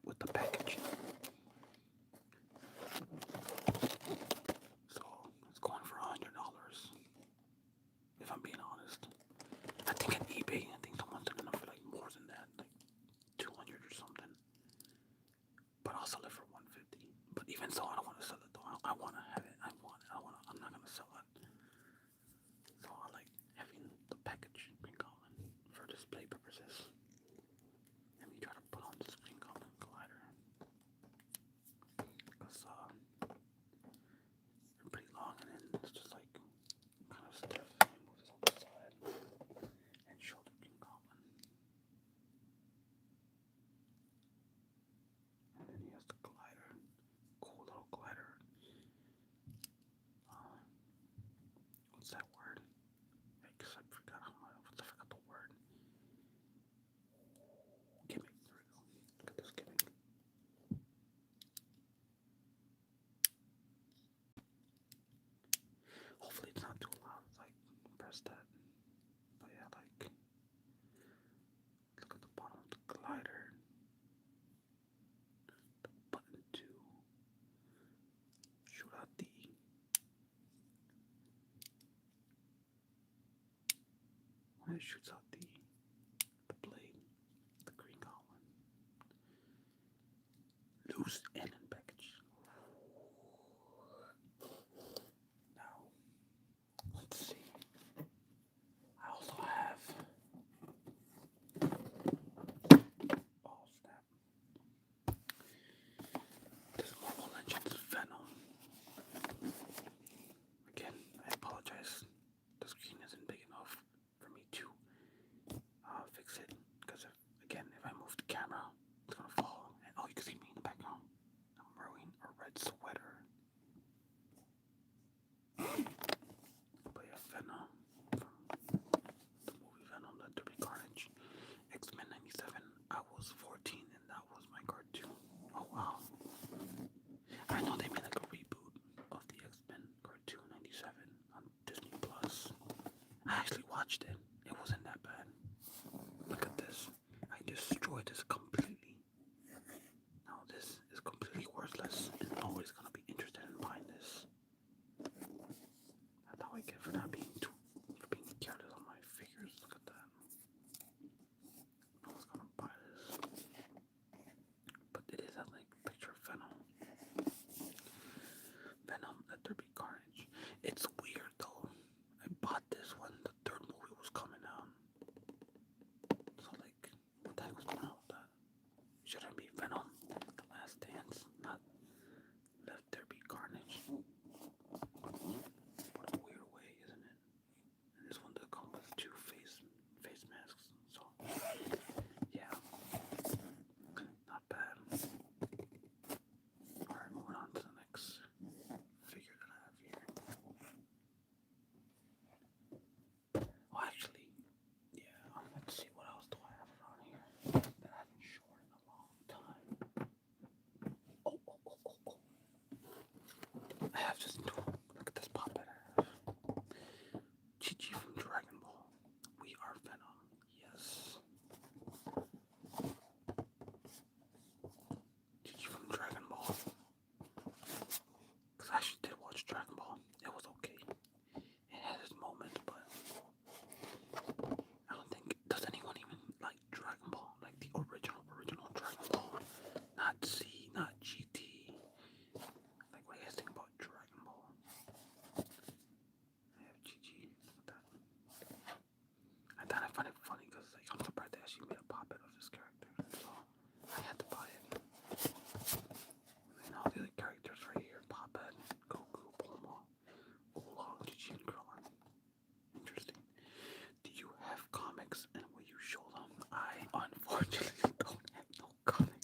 with the package. So it's going for $100. If I'm being honest, I think on eBay, someone's selling it for like more than that, like 200 or something. But I'll sell it for 150. But even so, I don't want to sell it though. I want to have it. I'm not gonna sell it. So I like having the package Green Goblin for display purposes. past that. But yeah, like, look at the bottom of the glider. The button to shoot out the when it shoots out the blade, the green goblin. Loose and in package. Now, let's see. I also have. Oh snap! This Marvel Legends Venom. Again, I apologize. The screen isn't big enough for me to fix it. Because again, if I move the camera, it's gonna fall. And oh, you can see me in the background. I'm wearing a red sweater. But yeah, Venom from the movie Venom, Let There Be Carnage. X-Men 97. I was 14 and that was my cartoon. Oh wow. I know they made like a reboot of the X-Men cartoon 97 on Disney Plus. I actually watched it. It wasn't that bad. Look at this. I destroyed this completely. Now this is completely worthless and nobody's gonna be interested in buying this. That's how I get for not being careless on my figures. Look at that. No one's gonna buy this. But it is a like picture of Venom. Venom, Let There Be Carnage. It's weird though. I bought this when the third movie was coming out. So like, what the heck was going on with that? Shouldn't be Venom, The Last Dance, not Let There Be Carnage. What a weird way, isn't it? And this one did come with two face masks. So yeah, not bad. Alright, moving on to the next figure that I have here. Well, actually, yeah, let's see what else do I have around here that I haven't shown in a long time. Oh. I have just look at this puppet I have. Chi from Dragon Ball. We are Venom. Yes. Chi from Dragon Ball. Because I actually did watch Dragon Ball. It was okay. It had its moments, but I don't think, does anyone even like Dragon Ball? Like the original Dragon Ball? Not Z, not GT. Like, what do you guys think about Dragon Ball? I have GG. Look at that. I thought I find it funny because like, I'm surprised they actually made a puppet of this character. So I had to buy it. And all the other characters right here: Puppet, Goku, Bulma, Oolong, Gigi, and Krillin. Interesting. Do you have comics and will you show them? I unfortunately don't have no comics.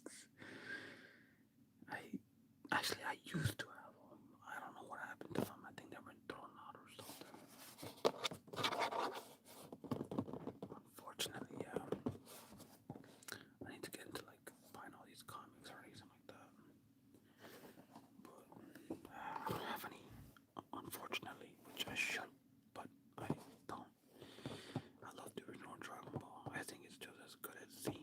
I used to have them. I don't know what happened to them. I think they were thrown out or something. Unfortunately, yeah. I need to get into like buying all these comics or anything like that. But I don't have any, unfortunately, which I should, but I don't. I love the original Dragon Ball. I think it's just as good as Z.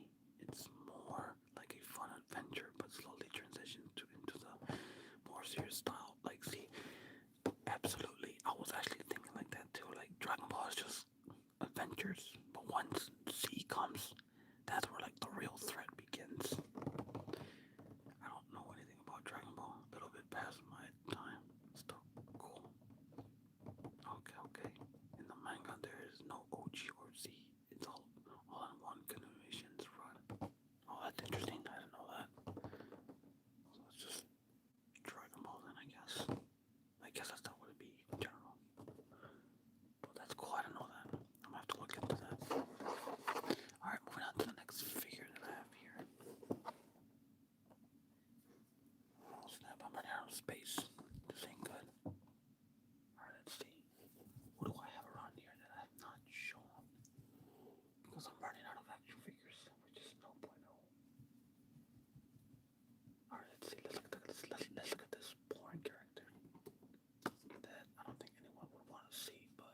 It's more like a fun adventure, but slowly transitions into the more serious style. Like Z, absolutely. I was actually thinking like that too. Like Dragon Ball is just adventures, but once Z comes, that's where like the real threat begins. I don't know anything about Dragon Ball. A little bit past my time. Still cool. Okay. In the manga, there is no OG or Z. It's all in one continuations run. Oh, that's interesting. I didn't know that. So it's just Dragon Ball then, I guess. I guess that's not what it'd be in general. But that's cool. I didn't know that. I'm gonna have to look into that. Alright, moving on to the next figure that I have here. Oh snap, I'm running out of space. This ain't good. Alright, let's see. What do I have around here that I have not shown? Because I'm running out of action figures, which is no bueno. Alright, let's see. Let's look at this boring character that I don't think anyone would want to see, but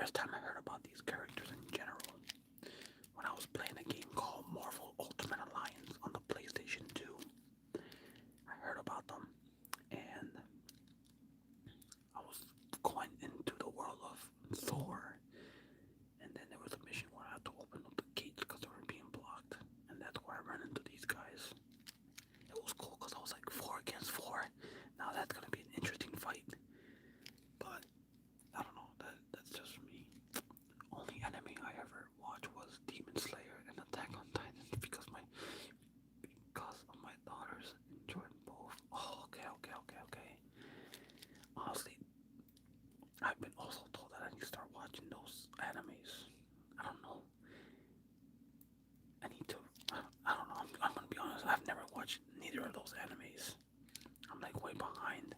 first time I heard about these characters in general when I was playing a game called Marvel Ultimate Alliance on the PlayStation 2. I heard about them, and I was going into the world of Thor, and then there was a mission where I had to open up the gates because they were being blocked, and that's where I ran into these guys. It was cool because I was like 4 against 4. Now that's gonna be an interesting fight, but I don't know. That's just me. Only anime I ever watched was Demon Slayer and Attack on Titan because of my daughters enjoyed both. Oh, okay. Honestly, I've been also told that I need to start watching those animes. I don't know. I need to. I don't know. I'm gonna be honest. I've never watched neither of those animes. I'm like way behind.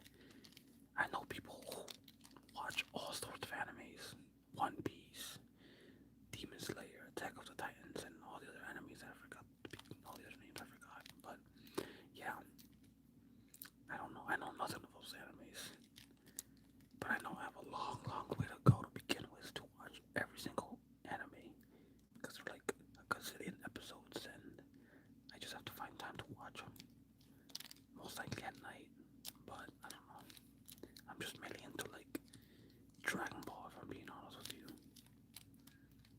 I know people who watch all sorts of animes. One Piece, Demon Slayer, Attack of the Titans, and all the other animes I forgot. All the other names I forgot. But yeah, I don't know. I know nothing of those animes. But I know I have a long way to go to begin with to watch every single anime. Because they're like a gazillion episodes, and I just have to find time to watch them. Most likely at night. But I don't know. I'm just mainly into like Dragon Ball, if I'm being honest with you.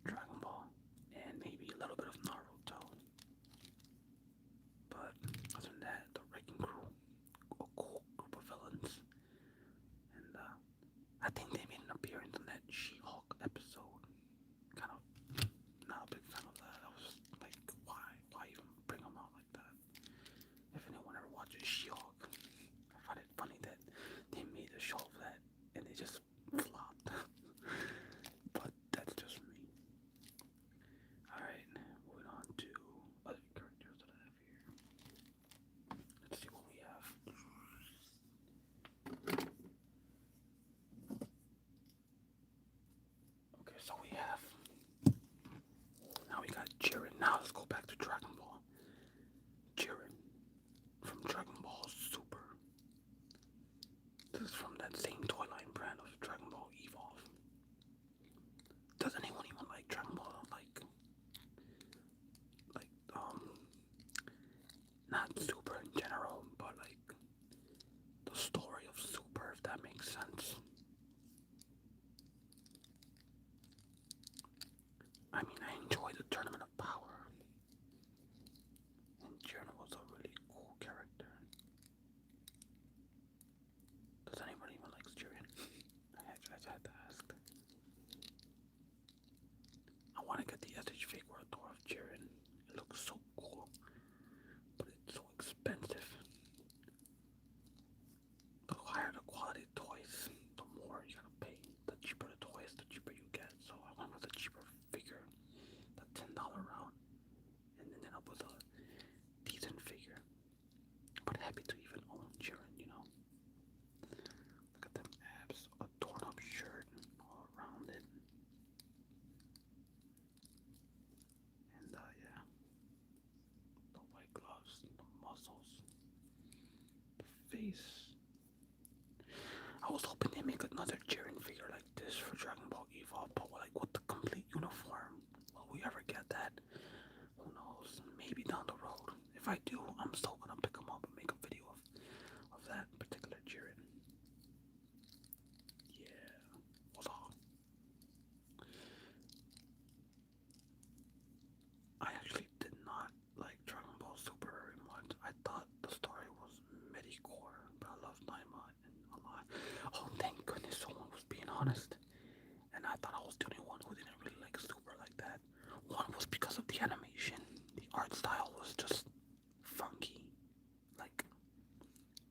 Dragon Ball, and maybe a little bit of Naruto. But other than that, the Wrecking Crew, a cool group of villains. And I think they made an appearance in that She-Hulk episode. Kind of not a big fan of that. I was just like, why even bring them out like that? If anyone ever watches She-Hulk, I find it funny that they made a show of that and they just flopped. But that's just me. Alright, moving on to other characters that I have here. Let's see what we have. Okay, so we have. Now we got Jiren. Now let's go back to Dragon Ball. Jiren from Dragon Ball Super. This is from that same toy line brand of Dragon Ball Evolve. Does anyone even like Dragon Ball? Not Super in general, but like the story of Super, if that makes sense. I mean, I enjoy the Tournament of Power, and Jiren was a really cool character. Does anybody even like Jiren? I had to ask. I want to get the SH figure of Jiren. It looks so cool, but it's so expensive. The higher the quality toys, the more you gotta pay. The cheaper the toys, the cheaper you get. So I went with a cheaper figure, the $10 round, and ended up with a decent figure. But happy to even own Jiren, you know. Look at them abs, a torn up shirt all around it. And yeah, the white gloves, the muscles, the face. I was hoping they make another Jiren figure like this for Dragon Ball Evolve, but like with the complete uniform. Will we ever get that? Who knows? Maybe down the road. If I do, I'm still gonna pick them up and make a video of that particular Jiren. Yeah. Hold on. I actually did not like Dragon Ball Super very much. I thought the story was midi-core, but I love Naima and a lot. Oh, thank goodness someone was being honest. And I thought I was the only one who didn't really like Super like that. One was because of the animation. The art style was just funky. Like,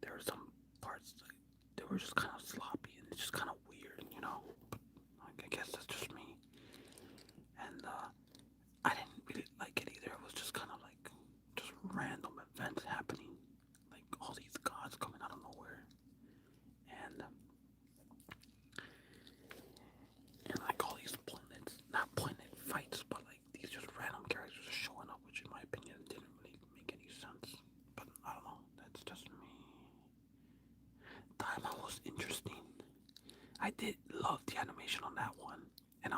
there were some parts, like, they were just kind of sloppy and it's just kind of weird, you know? But I guess that's just me. And I didn't really like it either. It was just kind of like just random events happening, like all these gods coming out of nowhere, and like all these not pointed fights, but like these just random characters just showing up, which in my opinion didn't really make any sense. But I don't know. That's just me. Daima was interesting. I did love the animation on that one, and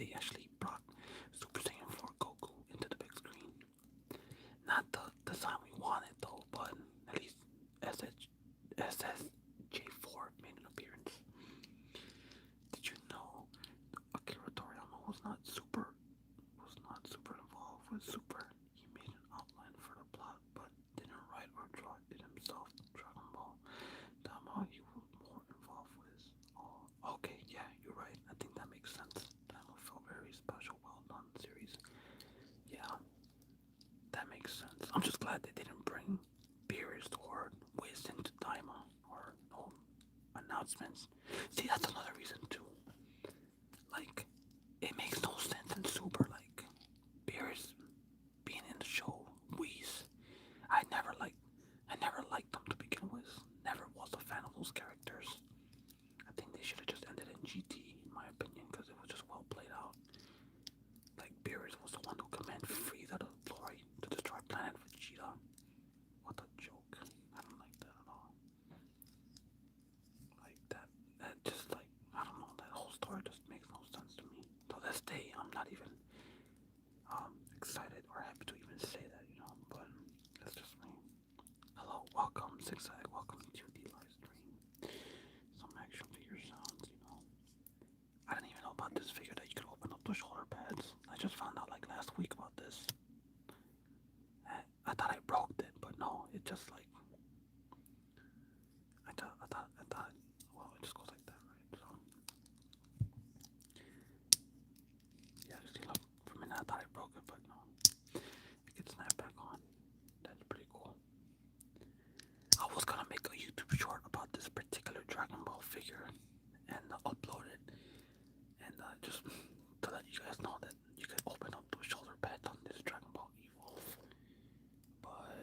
they actually brought Super Saiyan 4 Goku into the big screen. Not the design we wanted though, but at least SSJ4 made an appearance. Did you know Akira Toriyama was not super involved with Super? He made an outline for the plot, but didn't write or draw it himself. Dragon Ball. Dama, he was more involved with. Oh, okay, yeah, you're right. I think that makes sense. Dama felt very special, well done series. Yeah, that makes sense. I'm just glad they didn't bring Beerus or Wiz into Daima or no announcements. See, that's another reason too. Like, it makes no sense in Super. Like, Beerus being in the show, Whis. I never liked them to begin with. Never was a fan of those characters. I think they should have just ended in GT, in my opinion, because it was just well played out. Like, Beerus was the one who commanded Frieza to glory to destroy planet Vegeta. What a joke. I don't like that at all. Like, that just, like, I don't know, that whole story just makes no sense to me. To this day, I'm not even excited or happy to even say that, you know, but that's just me. Hello, welcome, Zigzag, welcome to the live stream. Some action figure sounds, you know. I didn't even know about this figure that you could open up the shoulder pads. I just found out like last week about this. I thought I broke it, but no, it just like I thought well, it just goes like that, right? So yeah, see, look, for a minute I thought I broke it, but no, it can snap back on. That's pretty cool. I was gonna make a YouTube short about this particular Dragon Ball figure and upload it, and just to let you guys know that you can open up those shoulder pads on this Dragon Ball Evolve. But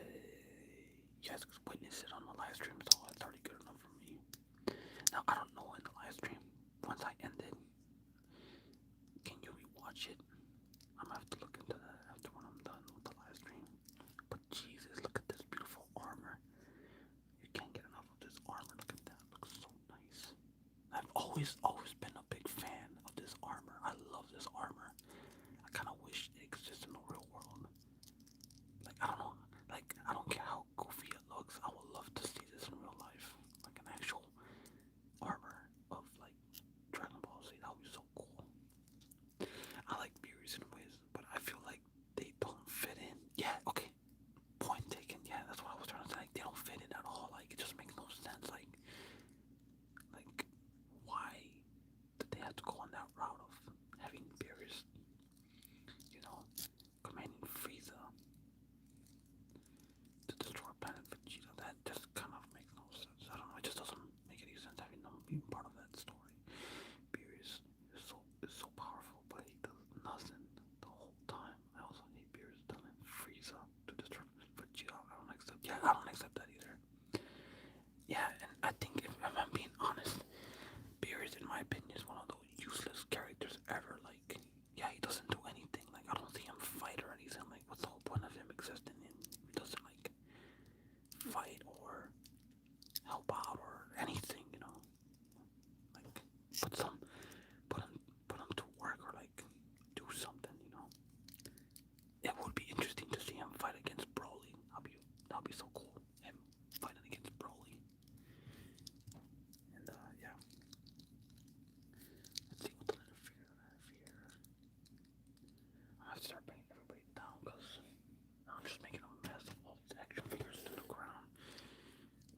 you guys could witness it on the live stream, so it's already good enough for me. Now I don't know in the live stream, once I end it, can you rewatch it? I'm gonna have to look into that after when I'm done with the live stream. But Jesus, look at this beautiful armor. You can't get enough of this armor. Look at that. It looks so nice. I've always been a big fan of this armor. I love this armor. I kind of wish it exists in the real world. Like, I don't know. Like, I don't care how goofy it looks. I would love to see this in real life. Like an actual armor of, like, Dragon Ball Z. That would be so cool. I like Beerus and Wiz, but I feel like they don't fit in. Yeah, okay. Point taken. Yeah, that's what I was trying to say. Like, they don't fit in at all. Like, it just makes no sense. Like why did they have to go on that route of having Beerus, you know, commanding Frieza to destroy planet Vegeta? That just kind of makes no sense. I don't know. It just doesn't make any sense having them being part of that story. Beerus is so powerful, but he does nothing the whole time. I also hate Beerus telling Frieza to destroy Vegeta. I don't accept. Yeah, I don't accept that either. Yeah, and I think if I'm being honest, Beerus, in my opinion, is one of those useless characters ever. Like, yeah, he doesn't do anything. Like, I don't see him fight or anything. Like, what's the whole point of him existing? He doesn't, like, fight or help out or anything, you know? Like, put him to work or, like, do something, you know? It would be interesting to see him fight against Broly. That'll be so cool. Him fighting against Broly. And, yeah. Let's see what other figure I have here. I have to start bringing everybody down because I'm just making a mess of all these action figures to the ground.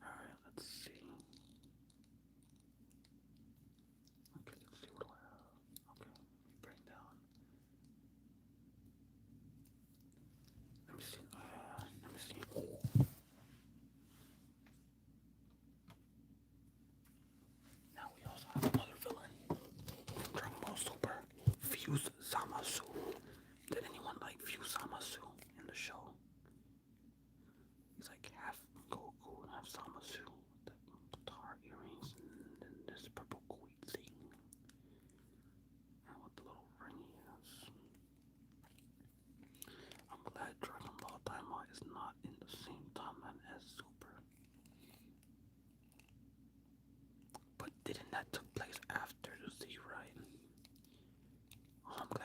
Alright, let's see. Okay, let's see what do I have. Okay, let me bring down. Let me see. Now we also have another villain. Dragon Ball Super. Fuse Zamasu. Did anyone like Fuse Zamasu in the show? He's like half Goku and half Zamasu. The tar earrings and then this purple gooey thing. And with the little ring he has. I'm glad Dragon Ball Daima is not in the same timeline as Super. But didn't that took place after the Z, right? Oh, I'm glad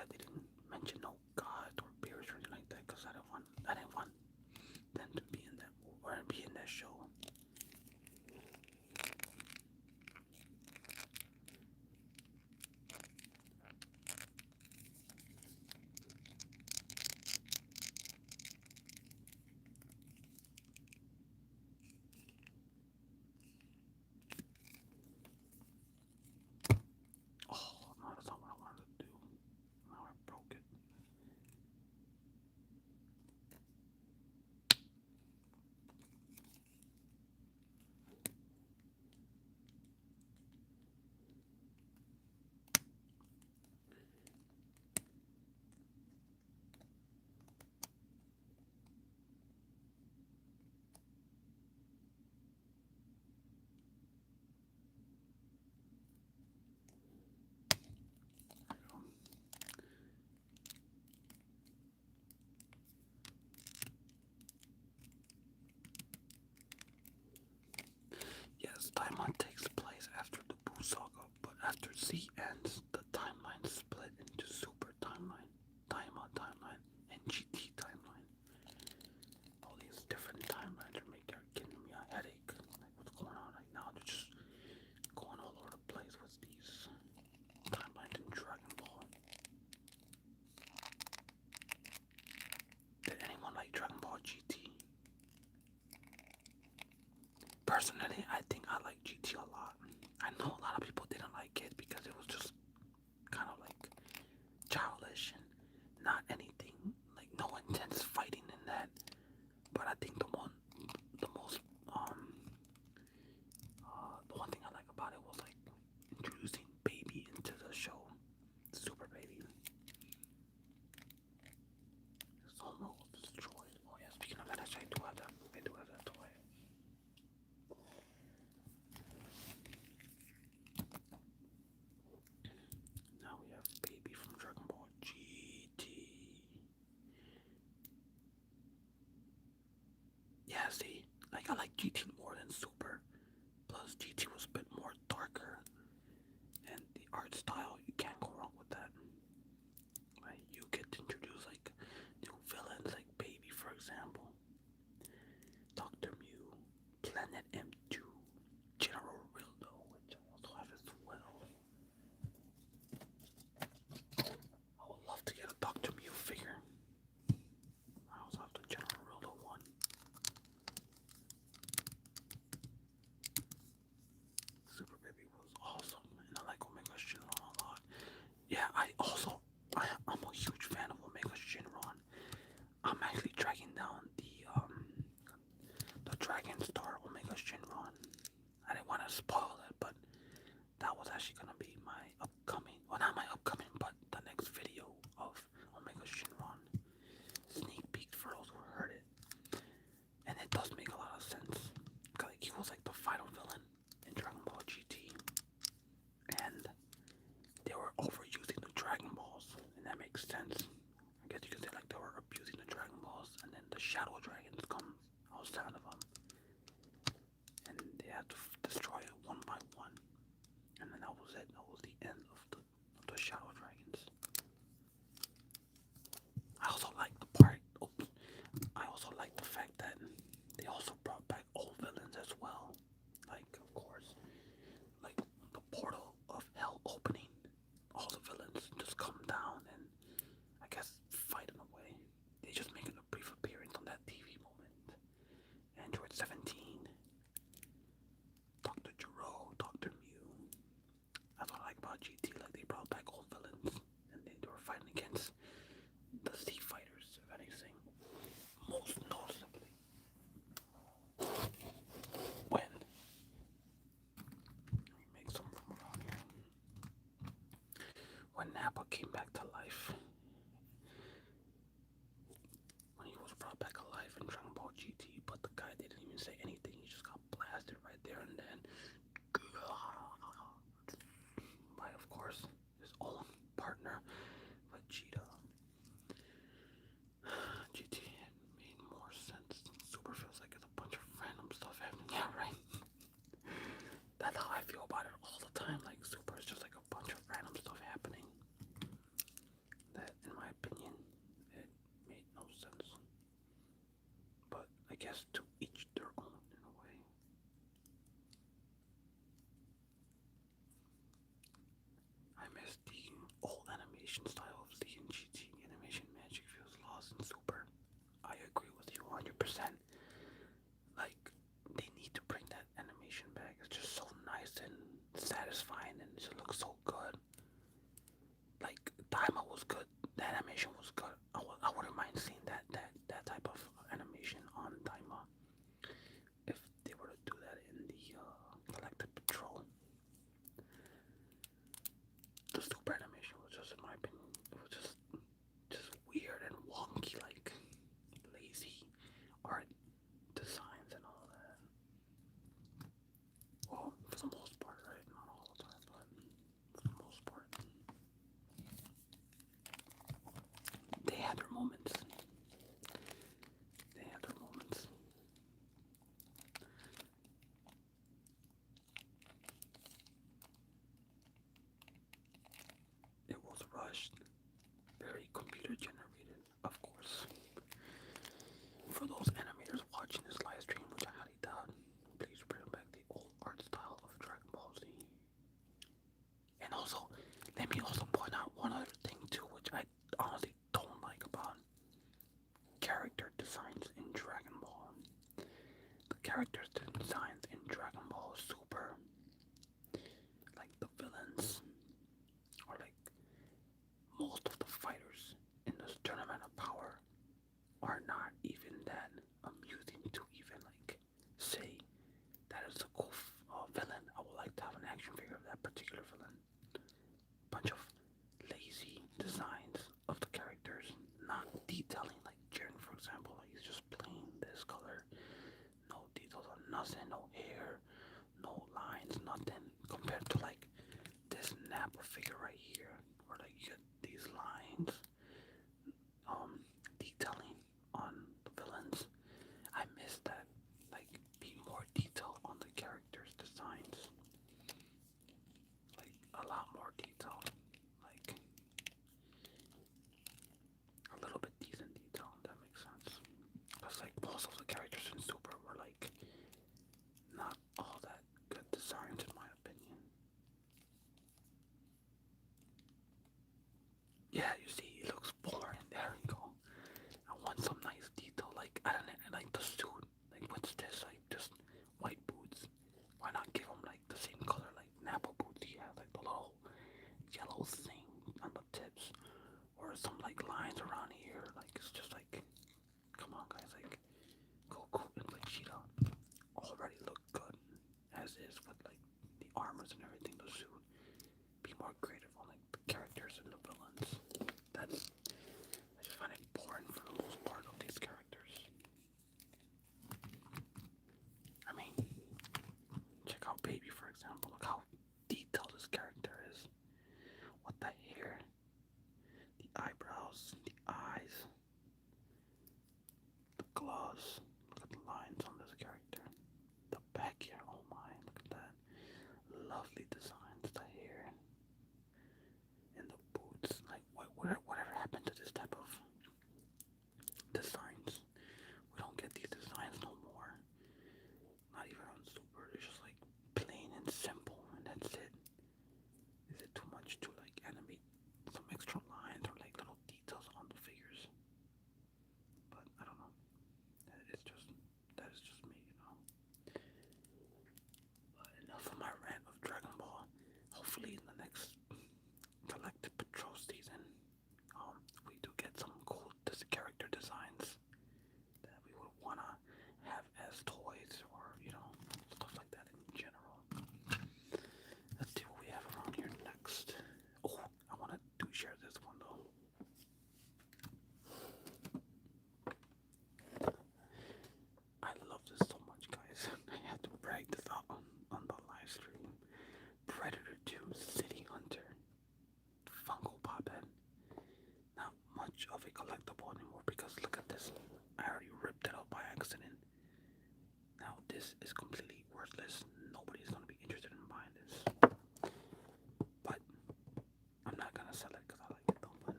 personally, I think I like GT a lot. I know a lot of people didn't like it because it was just kind of like childish and not anything, like no intense fighting in that. But I think the most, the one thing I like about it was like introducing Baby into the show, Super Baby. His armor was destroyed. Oh yeah, speaking of that, actually, I do have that. I do have that toy. Now we have Baby from Dragon Ball GT. Yeah, see, like I like GT more than Super. Plus, GT was a bit more darker, and the art style, you can't go wrong with that. Right? You get to introduce like new villains, like Baby, for example, Dr. Mew, Planet M2, General Rildo, which I also have as well. I would love to get a Dr. Mew figure. I also have the General Rildo one. Super Baby was awesome, and I like Omega Shinron a lot. Yeah, I'm a huge fan of Omega Shinron. I'm actually tracking down the Dragon Star Omega Shinron. I didn't want to spoil it, but that was actually gonna be my upcoming, well, not my upcoming, but the next video of Omega Shinron. Sneak peek for those who heard it, and it does make a lot of sense. Like he was like the final villain in Dragon Ball GT, and they were overusing the Dragon Balls, and that makes sense. I guess you could say like they were abusing the Dragon Balls, and then the Shadow Dragons come outside of them, and they had to destroy it one by one, and then that was it. That was the end of the Shadow Dragons. I also like the part. Oops, I also like the fact that they also brought back old villains as well, like of course, like the portal of hell opening. All the villains just come down and I guess fight in a way. They just make a brief appearance on that TV moment. Android 17, Dr. Gero, Dr. Mew. That's what I like about GT. Like they brought back old villains and they were fighting against the Sea Fighters, if anything. Most noticeably, when let me make some from around here. When Nappa came back to life. When he was brought back alive in Dragon Ball GT, but the guy didn't even say anything. He just got blasted right there and then by, of course, his own partner, Vegeta. GT made more sense. Super feels like it's a bunch of random stuff happening. Yeah, right. That's how I feel about it all the time. Like Super is just like a bunch of random stuff happening. That, in my opinion, it made no sense. But I guess to each their own in a way. I miss the old animation style of Z and GT. Animation magic feels lost in Super. I agree with you 100%. Like, they need to bring that animation back. It's just so nice and satisfying and it just looks so good. Like, Daima was good. The animation was good. I wouldn't mind seeing that type of animation on Daima. If they were to do that in the Galactic Patrol. The Super animation was just, in my opinion, it was just weird and wonky, like lazy art designs and all that. Well, for the most part, right? Not all the time, but for the most part. They had their moments. They had their moments. It was rushed, very computer generated, of course. For those animators watching this live stream, which I highly doubt, please bring back the old art style of Dragon Ball Z. And also, let me also point out one other thing too, which I honestly don't like about character designs in Dragon Ball. The character designs in Dragon Ball Super, like the villains, or like most of the fighters in this tournament of power are not even that amusing to even like say that is a cool villain. I would like to have an action figure of that particular villain. Bunch of lazy designs of the characters, not detailing like Jiren, for example. Like he's just plain this color, no details on nothing, no hair, no lines, nothing. Compared to like this Nappa figure right here, where like you get these lines, detailing on the villains. I miss that. Like be more detail on the characters' designs. Like a lot more detail. Like a little bit decent detail, if that makes sense. Because like most of the characters in Super were like not all that good designs in my opinion. Yeah, you see, it looks boring. There you go. I want some nice detail. Like I don't know, like the suit. Like what's this? Like just white boots. Why not give them like the same color like Nappa boots he has, like the little yellow thing on the tips, or some like lines around here. Like it's just like, come on guys, like Goku and Vegeta already look good as is with like the armors and everything, the suit. Be more creative on like the characters and the villains. That's I just find it boring for the most part of these characters. I mean, check out Baby for example. Look how detailed this character is. What the hair, the eyebrows, the eyes, the gloves. Look at the lines on this character. The back here, oh my, look at that. Lovely designs, the hair and the boots. Like whatever happened to this type of designs? We don't get these designs no more. Not even on Super. It's just like plain and simple and that's it. Is it too much to like animate some extra lines or like little details on the figures? But I don't know. That is just me, you know. But enough of my rant of Dragon Ball. Hopefully in the next Galactic Patrol season, we do get some cool character designs that we would wanna have as toys or you know stuff like that in general. Let's see what we have around here next. Oh, I wanna share this one though. I love this so much, guys. I had to brag this out on the live stream. Predator 2 City Hunter Funko Pop Head. Not much of a collectible anymore because look at this. I already ripped it out by accident. Now this is completely worthless. Nobody's gonna be interested in buying this. But I'm not gonna sell it because I like it though. But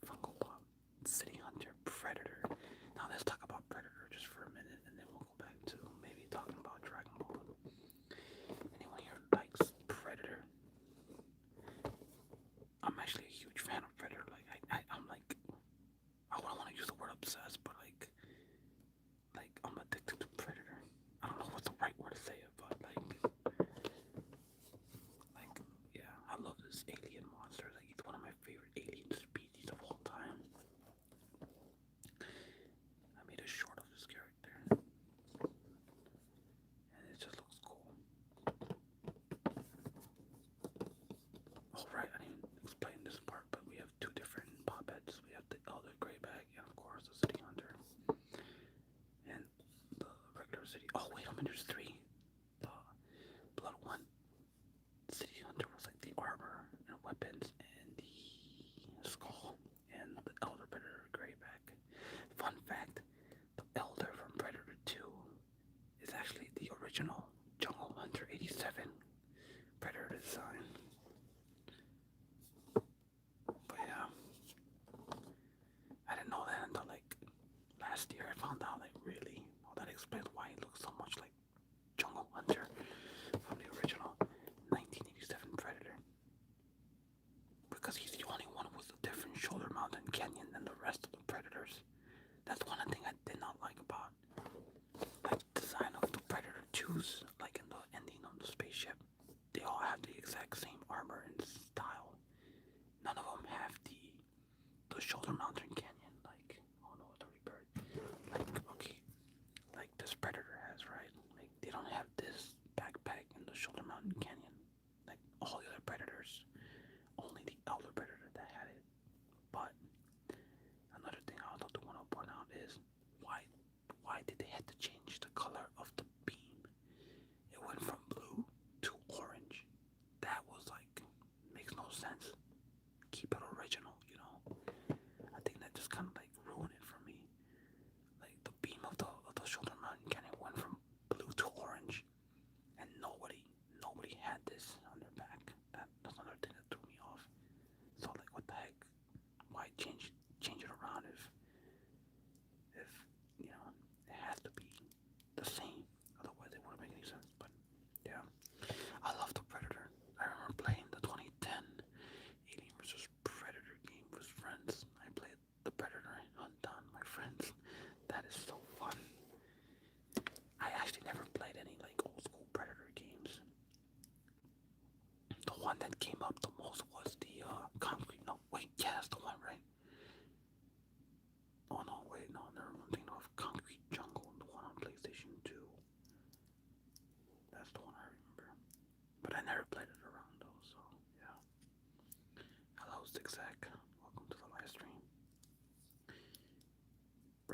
Funko Pop City Hunter Predator. Now let's talk about Predator just for a minute and then we'll go back to maybe talking about Dragon Ball. Anyone here likes Predator? I'm actually a huge fan of Predator. Like I'm like, I don't want to use the word obsessed, but like I'm addicted to Predator. I don't know what's the right word to say it, but like yeah, I love this alien monster. Like he's one of my favorite alien species of all time. I made a short of this character, and it just looks cool. Alright, I didn't explain this part, but we have two different pop heads. We have the Elder Greyback and of course the City Hunter. And the regular City. Oh wait a minute, there's three. The Blood One City Hunter was like the armor and weapons and the skull. And the Elder Predator Greyback. Fun fact, the Elder from Predator 2 is actually the original Jungle Hunter 87 Predator design. But yeah, I didn't know that until like last year. I found out like really. Well, that explains why he looks so much like Jungle Hunter from the original 1987 Predator. Because he's the only one with a different shoulder mount and canyon than the rest of the Predators. That's one thing I did not like about like the design of the Predator 2's like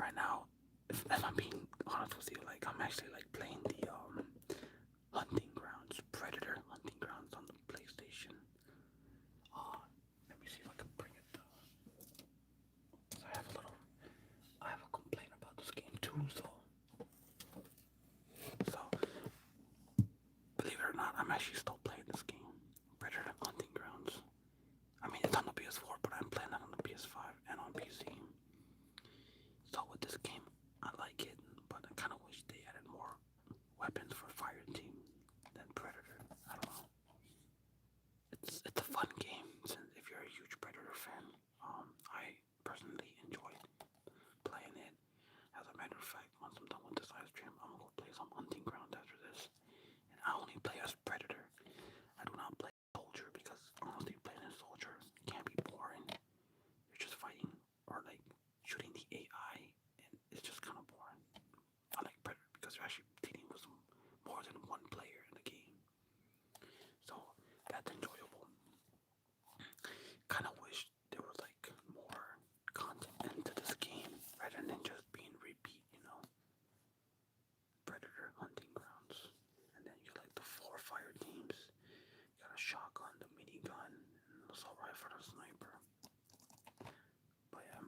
right now, if I'm being honest with you, like I'm actually like playing the hunting grounds, Predator hunting grounds on the PlayStation. Let me see if I can bring it down. So I have a complaint about this game too. So believe it or not, I'm actually still playing this game, Predator hunting grounds. I mean, it's on the PS4, but I'm playing it on the PS5 and on PC. So with this game, I like it, but I kind of wish they added more weapons for Fire Team than Predator. I don't know. It's a fun game since if you're a huge Predator fan. I personally enjoyed playing it. As a matter of fact, once I'm done with this live stream, I'm gonna go play some hunting ground after this. And I only play as Predator. I do not play Soldier because honestly, playing as Soldier can be boring. You're just fighting or like shooting the AI, and it's just kind of boring. I like Predator because you're actually dealing with more than one player in the game, so that's enjoyable. Kind of wish there was like more content into this game rather than just being repeat, Predator hunting grounds, and then you like the 4 fire teams. You got a shotgun, the minigun, and the assault rifle, the sniper. But yeah,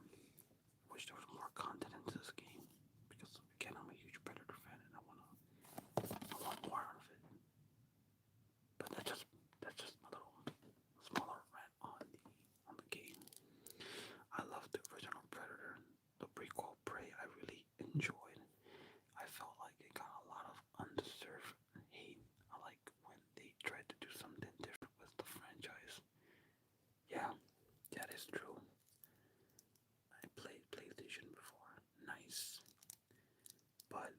wish there was more content into this game because again I'm a huge Predator fan and I want more out of it. But that's just my little smaller rant on the game. I love the original Predator, the prequel Prey. I really enjoyed. I felt like it got a lot of undeserved hate. I like when they tried to do something different with the franchise. Yeah, that is true. I played PlayStation before. Nice. But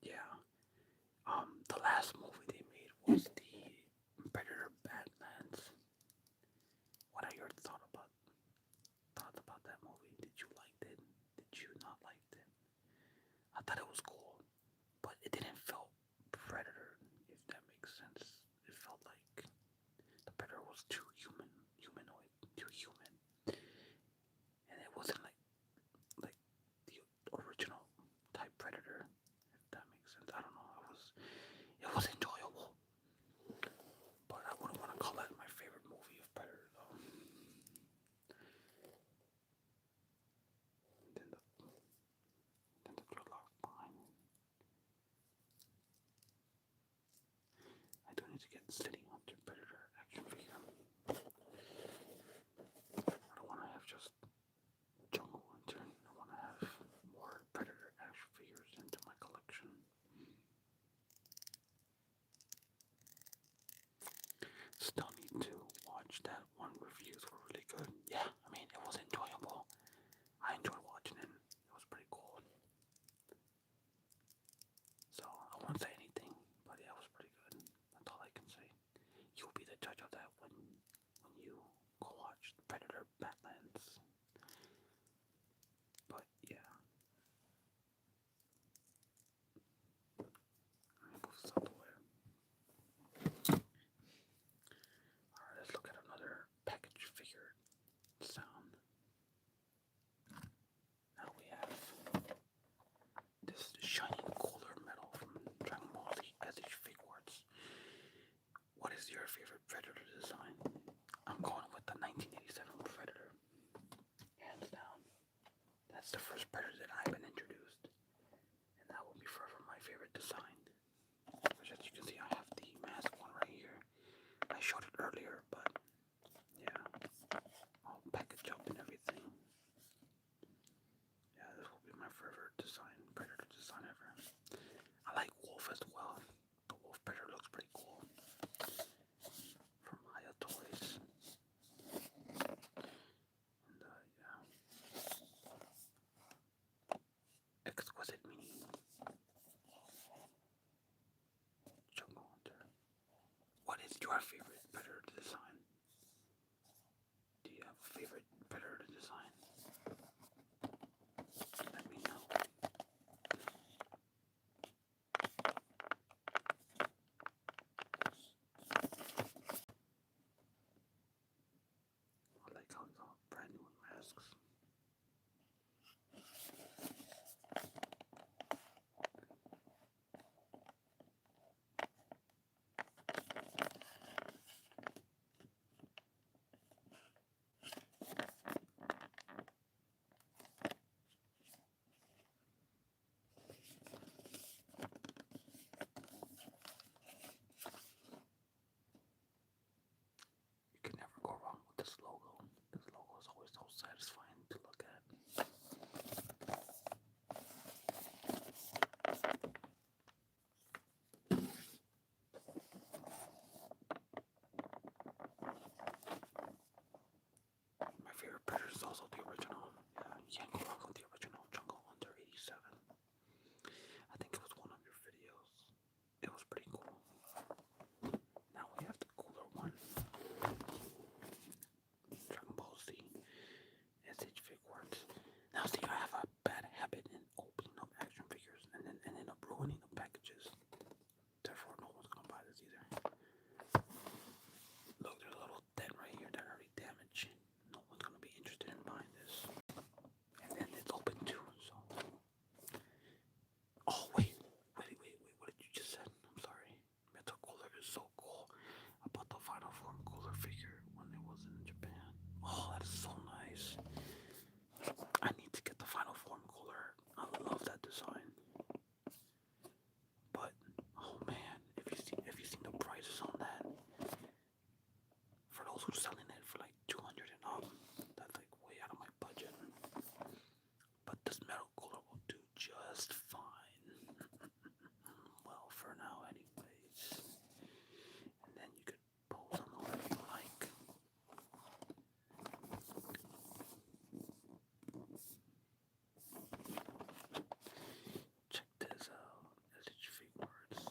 yeah, the last movie they made was the Predator Badlands. What are your thoughts about that movie? Did you like it? Did you not like it? I thought it was cool, but it didn't feel Predator, if that makes sense. It felt like the Predator was too humanoid, too human, and it wasn't like the original type Predator, if that makes sense. I don't know. It was enjoyable, but I wouldn't want to call that my favorite movie of Predator though. Then the Thriller behind it. I do need to get City Hunter Predator action figure. I don't want to have just Jungle Hunter. I want to have more Predator action figures into my collection. Still need to watch that one. Reviews were really good. Yeah, I mean, it was enjoyable. I enjoyed watching it. It was pretty cool. So, I won't say anything, but yeah, it was pretty good. That's all I can say. You'll be the judge of that when you go watch Predator Badlands. But yeah. Let me move this out the way. Alright, let's look at another package figure sound. Now we have this shiny cooler metal from Dragon Ball Z as each figures. What is your favorite Predator design? I'm going with the 1987 Predator. Hands down. That's the first Predator that I've been introduced. And that will be forever my favorite design. Which as you can see I have the mask one right here. I showed it earlier, but yeah. All packaged up and everything. Yeah, this will be my favorite design, Predator design ever. I like Wolf as well. The Wolf Predator looks pretty cool. From Haya Toys. And yeah. Exquisite Mini Jungle Hunter. What is your favorite Predator design? Do you have a favorite Predator design? Let me know. I like how it's all brand new masks. satisfying to look at. My favorite picture is also the original. Yeah, you can't go wrong with the original Jungle Under 87. I think it was one of your videos. It was pretty cool. Now we have the cooler one. Dragon Ball Z. SH Figworks. Now see, I have a bad habit in opening up action figures and then end up ruining the packages. Therefore, no one's gonna buy this either. Look, there's a little dent right here that already damaged. No one's gonna be interested in buying this. And then it's open too, so. Oh wait, what did you just say? I'm sorry. Metal Cooler is so cool. I bought the Final Form Cooler figure when it was in Japan. Oh, that is so nice. I need to get the Final Form Cooler. I love that design. But oh man, if you seen the prices on that, for those who are selling it for like 200 and up, that's like way out of my budget. But this metal cooler will do just fine. Well, for now anyways. And then you could pose on whatever you like. Check this out. SH Figworks.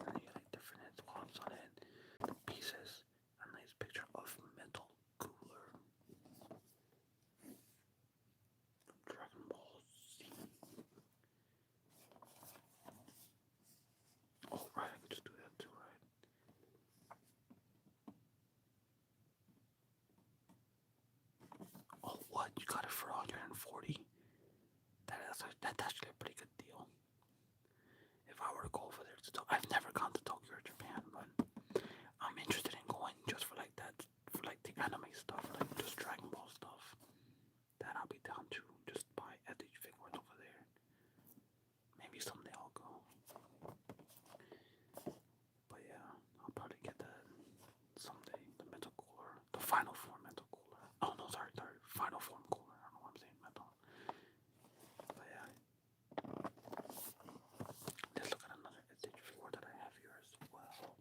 And you get like different swaps on it. The pieces. A nice picture of metal cooler. Dragon Ball Z. Oh right, I can just do that too, right? Oh what? You got it for 140? That's actually a pretty good deal. If I were to go over there to I've never gone to Tokyo or Japan, but I'm interested in going just for like that, for like the anime stuff, like just Dragon Ball stuff. That I'll be down to just buy at the Figworks over there. Maybe someday I'll go. But yeah, I'll probably get that someday. The metal cooler, the Final Form metal cooler. Oh no, sorry, Final Form cooler. I don't know why I'm saying metal. But yeah. Let's look at another SH figure that I have here as well.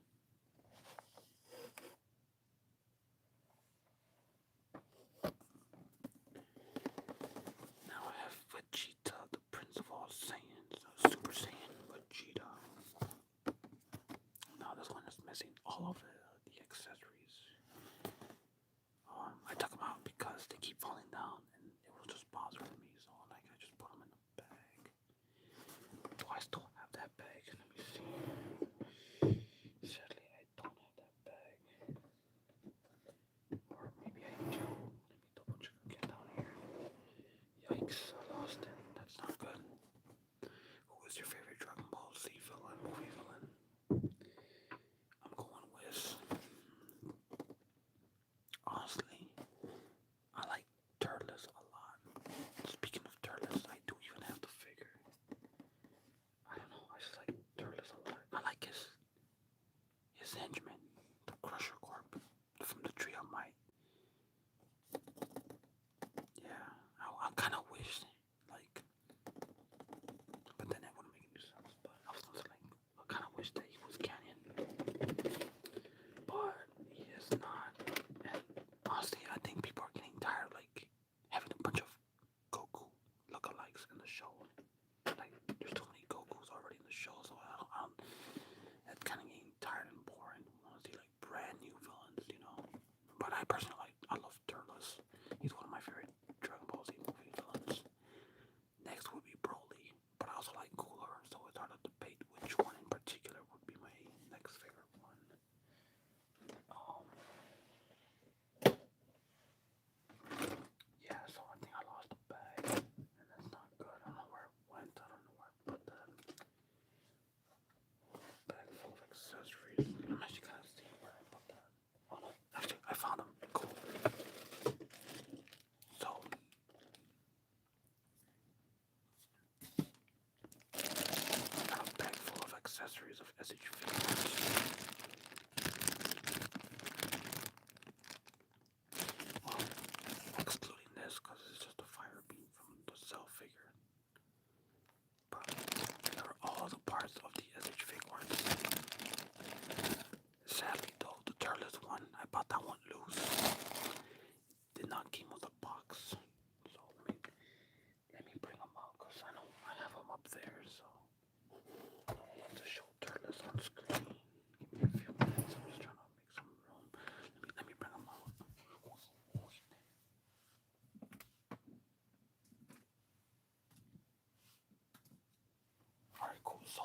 So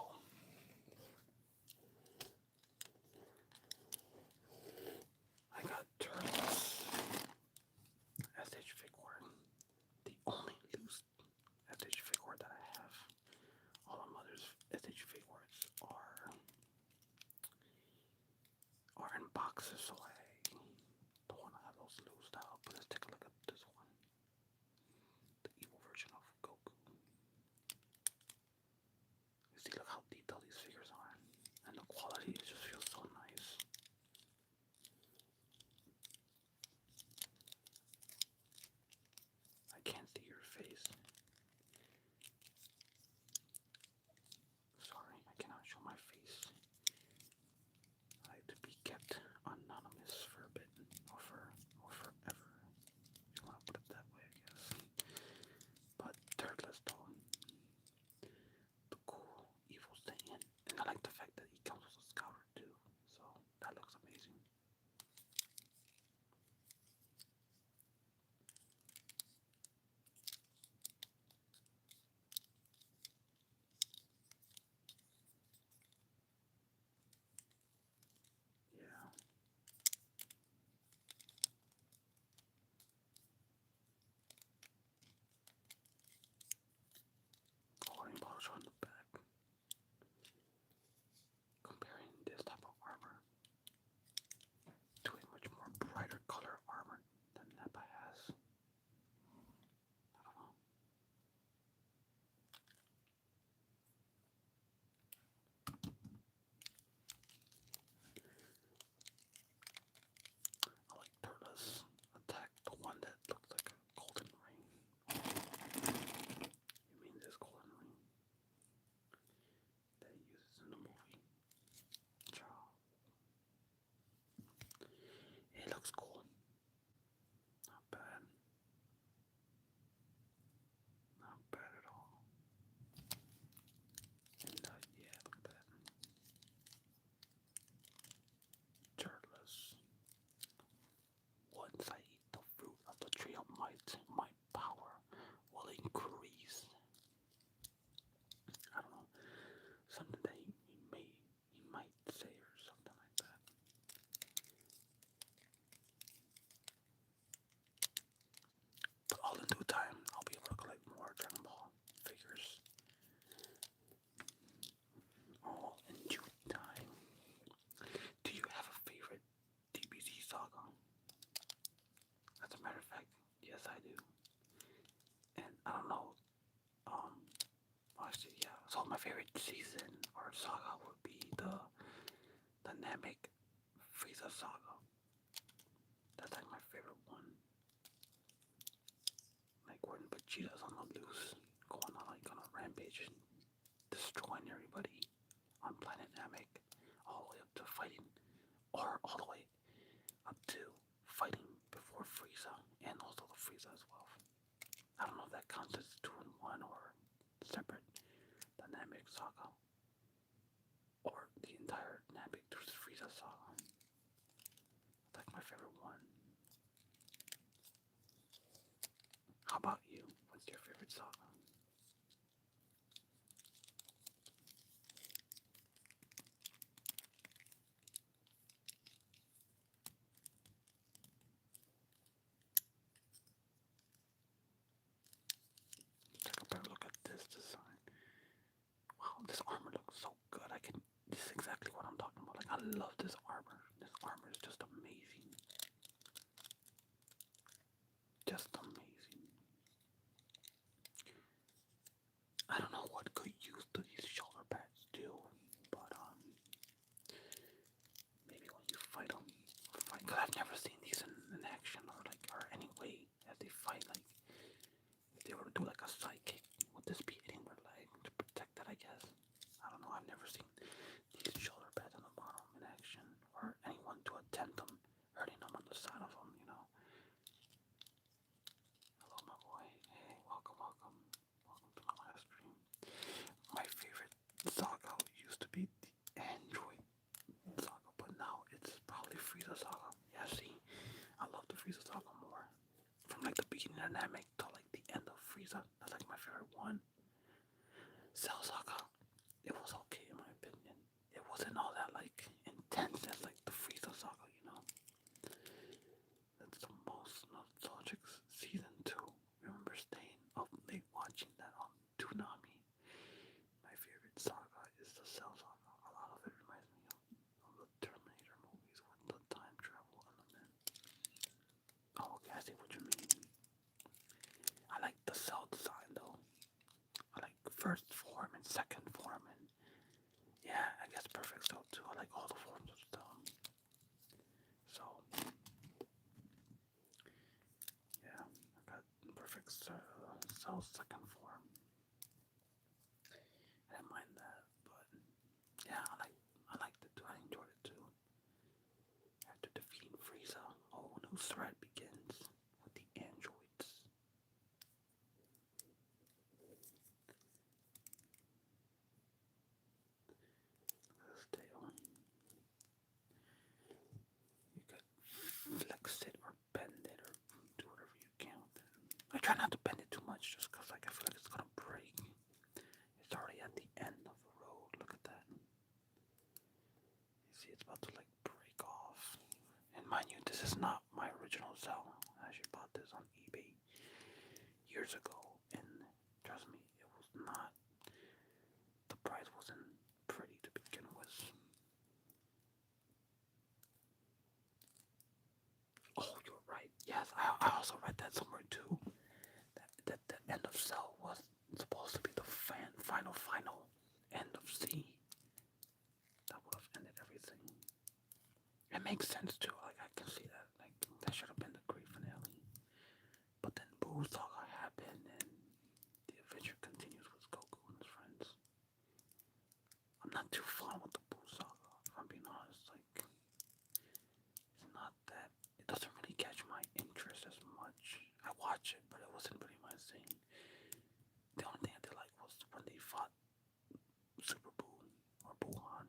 I got Turles SH figure. The only loose SH figure that I have. All my mother's SH figures are in boxes, so I don't want to have those loose now. But let's take a look at this one. The evil version of Goku. You see, look how detailed these figures are. And the quality, it just feels so nice. I can't see your face. Sorry, I cannot show my face. I like to be kept anonymous for a bit, or forever. If you want to put it that way, I guess. But Turles though, the cool evil Saiyan, and I like the fact that he comes with a scouter too. So that looks amazing. Yeah. According to on the back, comparing this type of armor to a much more brighter color armor than Nappa has. I don't know. I like Turles attack, the one that looks like a golden ring. You mean this golden ring that he uses in the movie? Ciao. It looks cool. Not bad. Not bad at all. And yeah, look at that. Turles. Once I eat the fruit of the tree of might, my power will increase. I don't know. Something that he might say or something like that. But all in due time, I'll be able to collect more Dragon Ball figures. All in due time. Do you have a favorite DBZ saga? As a matter of fact, yes I do. And I don't know, actually, yeah. So my favorite season or saga would be the Namek Frieza saga. That's like my favorite one. Like when Vegeta's on the loose, going on like on a rampage and destroying everybody on planet Namek, all the way up to fighting, or all the way up to fighting before Frieza, and also the Frieza as well. I don't know if that counts as 2 in 1 or separate. The Namek saga, or the entire Namek through Frieza saga. That's my favorite one. How about you? What's your favorite saga? Take a better look at this design. Wow, this armor looks so good. This is exactly what I'm talking about. Like, I love this armor. This armor is just amazing. Just amazing. I don't know what good use do these shoulder pads do, but maybe when you fight them, because I've never seen these in action or any way as they fight. Like, if they were to do like a side kick, would this be hitting their leg to protect it? I guess. I don't know. I've never seen these shoulder pads on the bottom in action, or anyone to attempt them, hurting them on the side of them. Hello, my boy. Hey, welcome, welcome, welcome to my last stream. My favorite saga used to be the Android saga, but now it's probably Frieza saga. Yeah, see, I love the Frieza saga more. From like the beginning of Namek to like the end of Frieza, that's like my favorite one. Cell saga it was okay in my opinion. It wasn't all that like intense as like the Frieza saga, you know. That's the most nostalgic season 2. Remember staying up late watching that on Toonami. My favorite saga is the Cell saga. A lot of it reminds me of the Terminator movies with the time travel element. Oh, okay, I see what you mean. I like the Cell design though. I like first form and second form, and yeah, I guess perfect Cell too. I like all the forms of Cell. So yeah, I got perfect Cell second form. I didn't mind that, but yeah, I liked it too. I enjoyed it too. After defeating Frieza, a whole new threat begins with the androids. This tail. You could flex it or bend it or do whatever you can with it. I try not to bend it too much just because like, I feel like it's gonna break. It's already at the end of the road. Look at that. You see it's about to like break off. And mind you, this is not my original Cell. I actually bought this on eBay years ago, and trust me, it was not. The price wasn't pretty to begin with. Oh, you're right. Yes, I also read that somewhere too. That the end of Cell was supposed to be the final end of C. That would have ended everything. It makes sense too. Like I can see that. Like that should have been the great finale. But then Boo Saga happened, and the adventure continues with Goku and his friends. I'm not too fond with the Boo Saga, if I'm being honest. Like it's not that. It doesn't really catch my interest as much. I watch it, but it wasn't really my thing. The only thing I did like was when they fought Super Boo or Buhan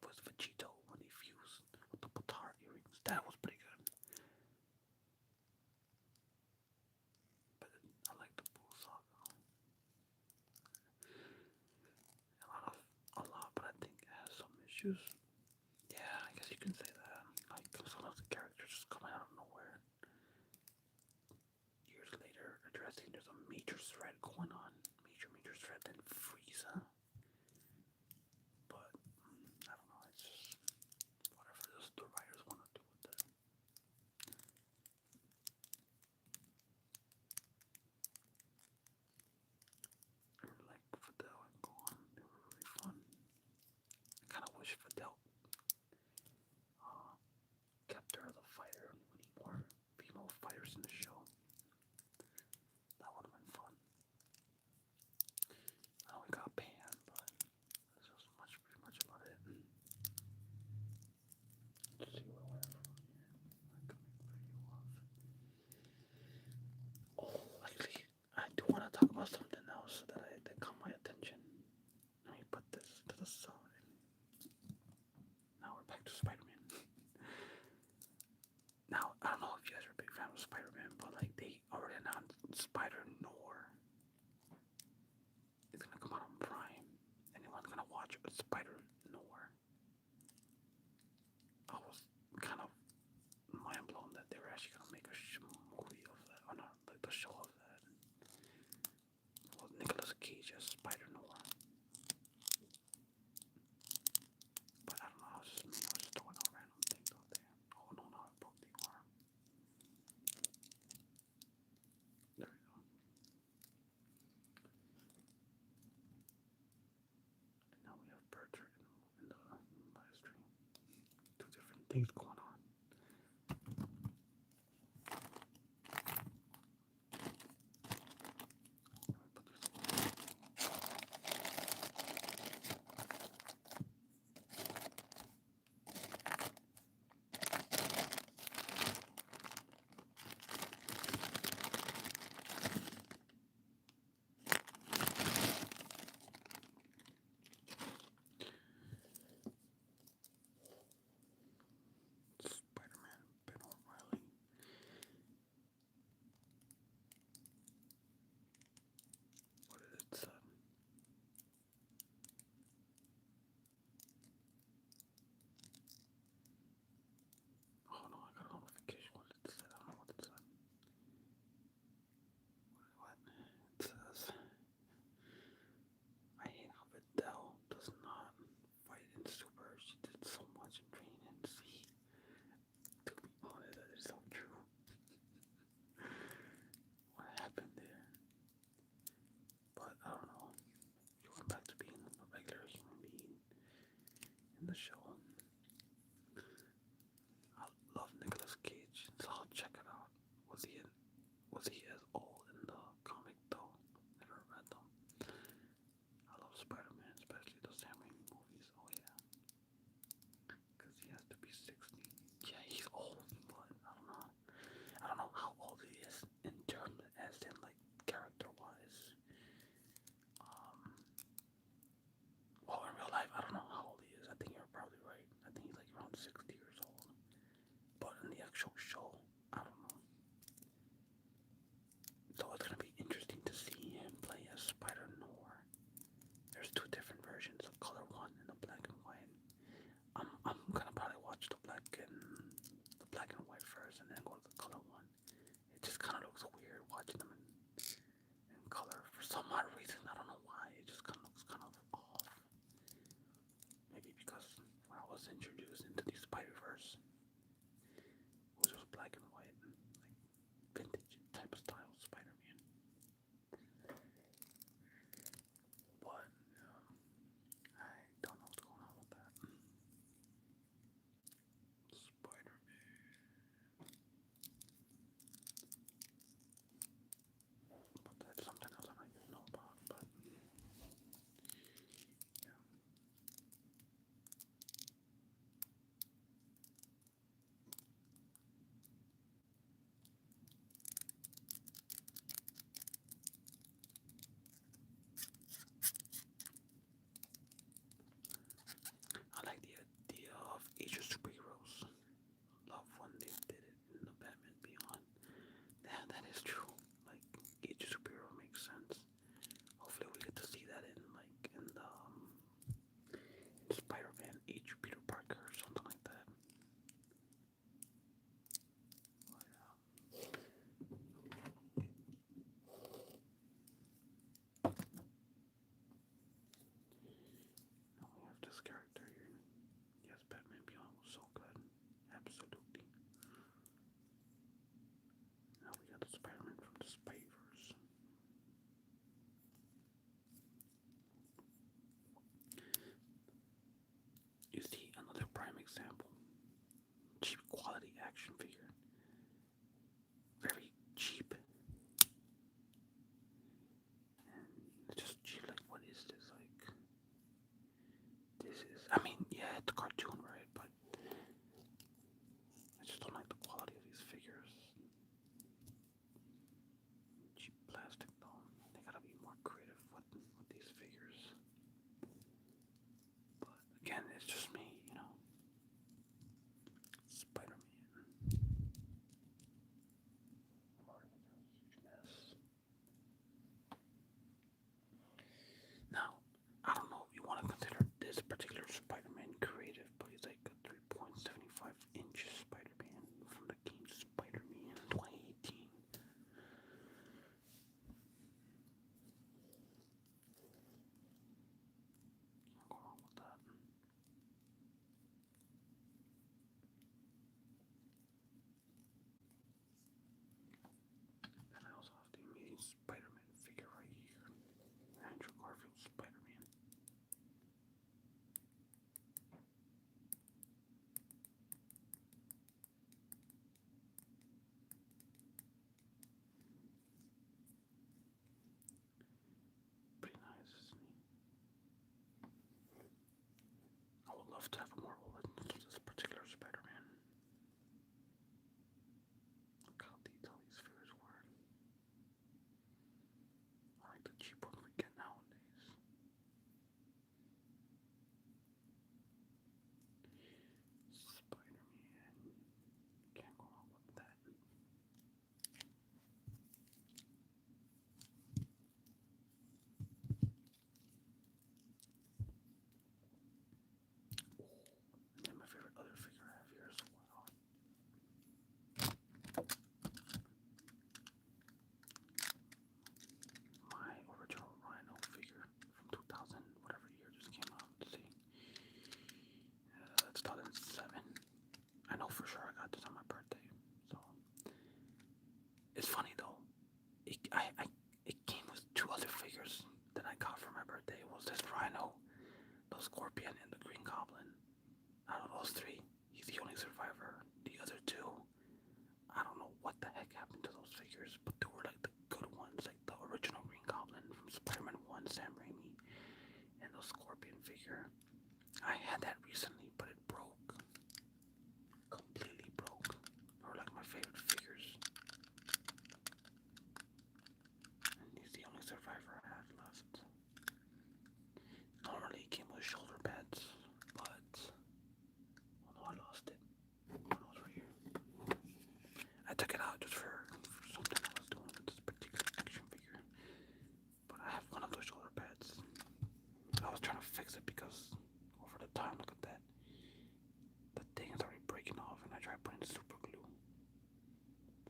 was Vegito when they fused with the Potara earrings. That was pretty good. But I like the Boo Saga. A lot, but I think it has some issues. Yeah, I guess you can say that. Like some of the characters just coming out of nowhere. Years later, addressing there's a major threat going on. Major threat than Frieza. But I don't know. It's just whatever the writers want to do with that. I really like Fidel and Gohan. They were really fun. I kind of wish Fidel kept her as a fighter. We need more female fighters in the show. That would have been fun. I know we got Pan, but that's just pretty much about it. Let's see what we have from here. I can make a video of. Oh, actually, I do want to talk about something else that caught my attention. Let me put this to the side. Now we're back to Spider-Man. Now, I don't know if you guys are a big fan of Spider-Man, but like they already announced Spider-Noir. It's gonna come out on Prime. Anyone's gonna watch Spider-Noir? I was kind of mind blown that they were actually gonna make a movie of that, or not, like the show of that. Well, Nicolas Cage as Spider-Noir. But I don't know, I was just throwing out random things out there. Oh no, I broke the arm. There we go. And now we have Bertrand in the live stream. Two different things going on. Spider-Man, especially the Sam Raimi movies. Oh yeah, because he has to be 60. Yeah, he's old, but I don't know. I don't know how old he is in terms, as in like character-wise. Um, well, in real life, I don't know how old he is. I think you're probably right. I think he's like around 60 years old. But in the actual show, I don't know. So it's gonna be interesting to see him play as Spider Noir. There's two different versions, a color one and a black and white. I'm gonna probably watch the black and white first, and then go to the color one. It just kind of looks weird watching them in color for some odd reason. I don't know why. It just kind of looks kind of off. Maybe because when I was introduced into the Spider-Verse, it was just black and white, like vintage type of style Spider-Man. But I don't know what's going on with that. Spider-Man. But that's something else I don't even know about. But yeah. I like the idea of Age of Superheroes. Love when they did it in the Batman Beyond. Yeah, that is true. Like, Age of Superhero makes sense. Hopefully we get to see that in the Spider-Man Age of Peter Parker or something like that. But, now we have this character here. Yes, Batman Beyond was so good. Absolutely. Now we got the Spider-Man from the Spider-Verse. You see another prime example. Cheap quality action figure. Very cheap. And it's just cheap. Like, what is this? Like, this is, I mean, yeah, it's a cartoon, right? But I just don't like the quality of these figures. Cheap plastic, though. They gotta be more creative with these figures. But again, it's just me, you know. Spider-Man. Now, I don't know if you want to consider this particular Spider-Man creative, but he's like a 3.75-inch Spider-Man from the game Spider-Man 2018. Can't go wrong with that. And I also have the Amazing Spider-Man figure right here. Andrew Garfield Spider-Man. Pretty nice, isn't he? I would love to have a Marvel with this particular Spider-Man. Look how detailed these figures were. I like the cheap ones we get nowadays. Spider-Man. Can't go wrong with that. And then my favorite other figure I have here as well. My original Rhino figure from 2000, whatever year just came out. Let's see. It's 2007. I know for sure I got this on my birthday. So it's funny though. It came with two other figures that I got for my birthday. It was this Rhino, the Scorpion, and the Green Goblin. Out of those three, he's the only survivor. The other two, I don't know what the heck happened to those figures, but they were like the good ones, like the original Green Goblin from Spider-Man 1, Sam Raimi, I had that recently, but it broke. Completely broke. They were like my favorite figures. And he's the only survivor I had left. Normally it came with shoulder pads, but oh no, I lost it. Oh no, it's right here. I took it out just for something I was doing with this particular action figure. But I have one of those shoulder pads. I was trying to fix it because over the time, look at that. The thing is already breaking off, and I tried putting super glue.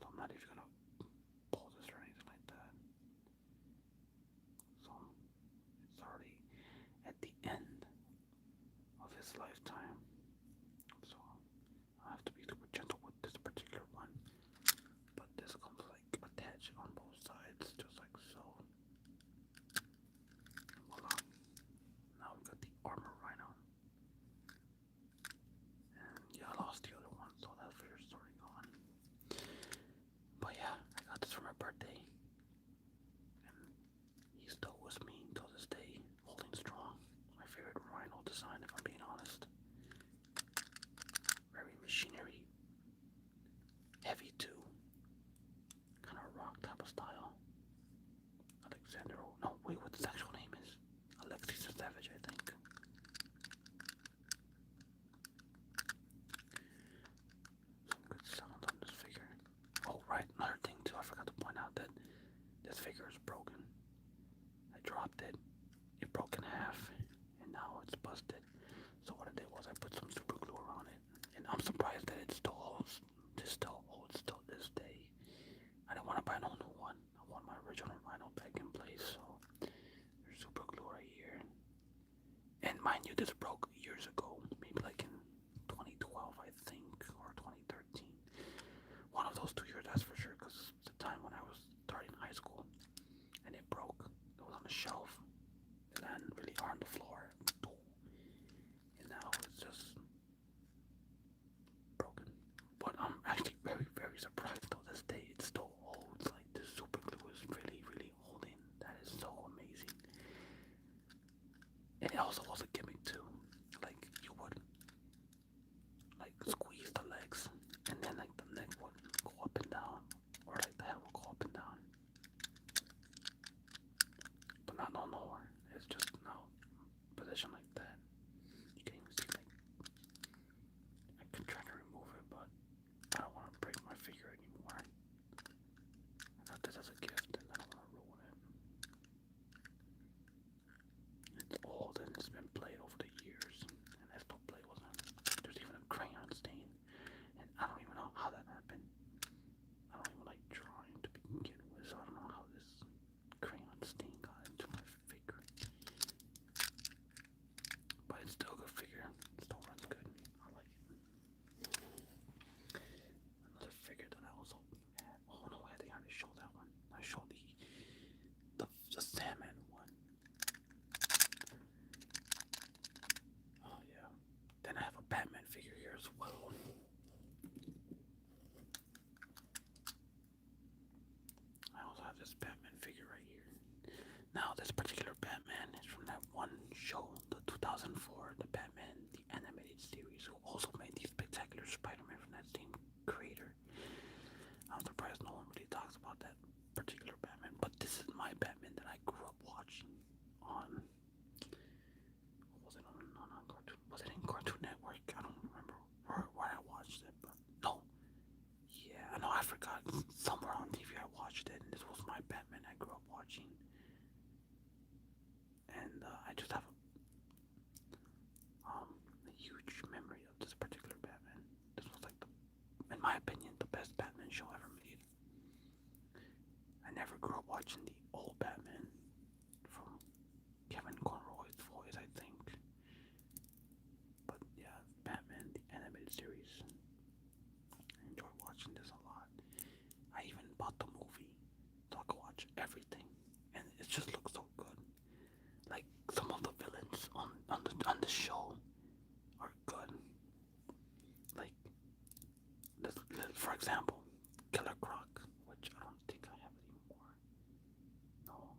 So I'm not even gonna pull this or anything like that. So it's already at the end of his lifetime. So I have to be super gentle with this particular one. But this comes like attached on both sides, just like so. Voila. Now we got the armor Rhino. And yeah, I lost the other one, so that figure's already gone. But yeah, I got this for my birthday. And he's still with me till this day, holding strong. My favorite Rhino design, if I'm being honest. Very machinery heavy too. Kind of rock type of style. Alexander, no, wait, what his actual name is? Alexis Savage, I think. Some good sound on this figure. Oh, right, another thing too, I forgot to point out that this figure is broken. I dropped it, it broke in half, and now it's busted. So what I did was I put some super glue around it, and I'm surprised that it still holds. This still holds till this day. I didn't want to buy no new one. I want my original Rhino back in place, so there's super glue right here. And mind you, this broke years ago, maybe like in 2012, I think, or 2013. One of those 2 years, that's for sure, because it's the time when I was starting high school, and it broke. It was on the shelf, and then really on the floor, and now it's just broken. But I'm actually very, very surprised till this day it still holds. Like, this super glue is really, really holding. That is so amazing. And it also was a gimmick too. Like, you would like squeeze the legs, and then like the neck would go up and down, or like the head would go up and down. But not no more. It's just now position like that. You can even see like I could try to remove it, but I don't want to break my figure anymore. I got this as a gift, and I don't want to ruin it. It's old and it's been played over the years, and I still play with it. There's even a crayon stain, and I don't even know how that happened. I don't even like drawing to begin with, so I don't know how this crayon stain got into my figure. But it's still a good figure. It still runs good. I like it. Another figure that I also had. Oh no, I think I already showed that one. I showed the salmon one. Oh yeah. Then I have a Batman figure here as well. I also have this Batman figure right here. Now this particular Batman is from that one show, the 2004, the Batman, the animated series, who also made the Spectacular Spider-Man from that same creator. I'm surprised no one really talks about that particular Batman, but this is my Batman that I grew up watching on. Was it on Cartoon? Was it in Cartoon Network? I don't remember where I watched it, but no. Yeah, I know, I forgot. Somewhere on TV I watched it, and this was my Batman I grew up watching. And I just have a huge memory of this particular Batman. This was like, in my opinion, the best Batman show ever made. I never grew up watching the old Batman from Kevin Conroy's voice, I think. But yeah, Batman, the animated series. I enjoy watching this a lot. I even bought the movie, so I could watch everything, and it just looks so good. Like, some of the villains on the show are good. Like, for example, Killer Croc, which I don't think I have anymore. No,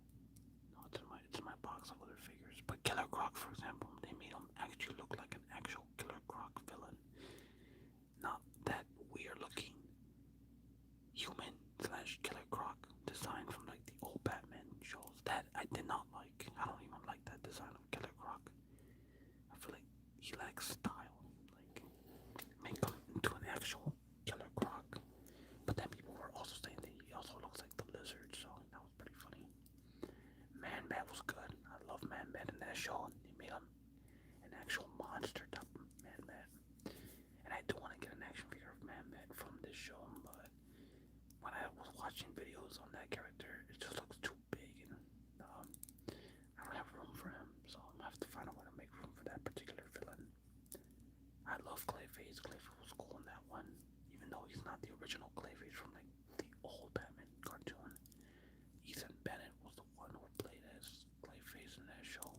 it's in my box of other figures. But Killer Croc, for example, they made made him actually look like an actual Killer Croc villain, not that weird looking human slash Killer Croc design from like the old Batman shows. That I did not like. I don't even like that design of Killer Croc. I feel like he lacks style. Like make him into an actual Killer Croc. But then people were also saying that he also looks like the Lizard, so that was pretty funny. Man-Bat was good. I love Man-Bat in that show. They made him an actual monster type Man-Bat. And I do want to get an action figure of Man-Bat from this show, but when I was watching videos on that character, it just looks too big, and I don't have room for him, so I'm gonna have to find a way to make room for that particular villain. I love Clayface. Clayface was cool in that one, even though he's not the original Clayface from like the old Batman cartoon. Ethan Bennett was the one who played as Clayface in that show.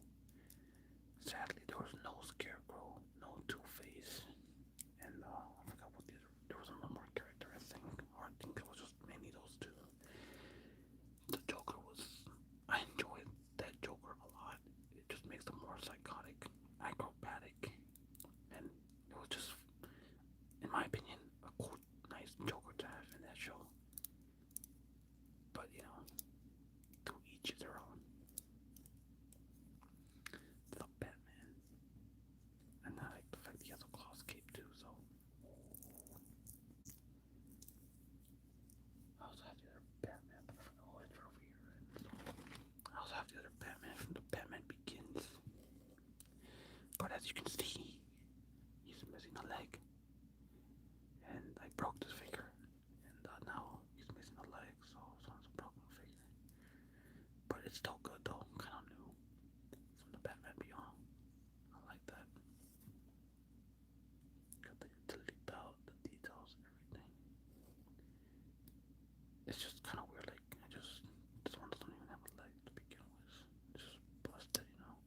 Sadly, there was no Scarecrow, no Two-Face, and I forgot what the other. There was one more character, I think, or I think it was just mainly those two. The Joker was. I enjoyed that Joker a lot. It just makes him more psychotic, acrobatic, and it was just, in my opinion, a cool, nice Joker to have in that show. But you know, to each their own. The Batman, and I like the fact he has a cloth cape too. So I also have the other Batman, but I forgot it's over here. Right? So I also have the other Batman from the Batman Begins. But as you can see, he's missing a leg. And I broke this figure. And now he's missing a leg, so it's a broken figure. But it's still good though, kind of new. From the Batman Beyond. I like that. Got the utility belt, the details, everything. It's just kind of weird, like, this one doesn't even have a leg to begin with. It's just busted, you know.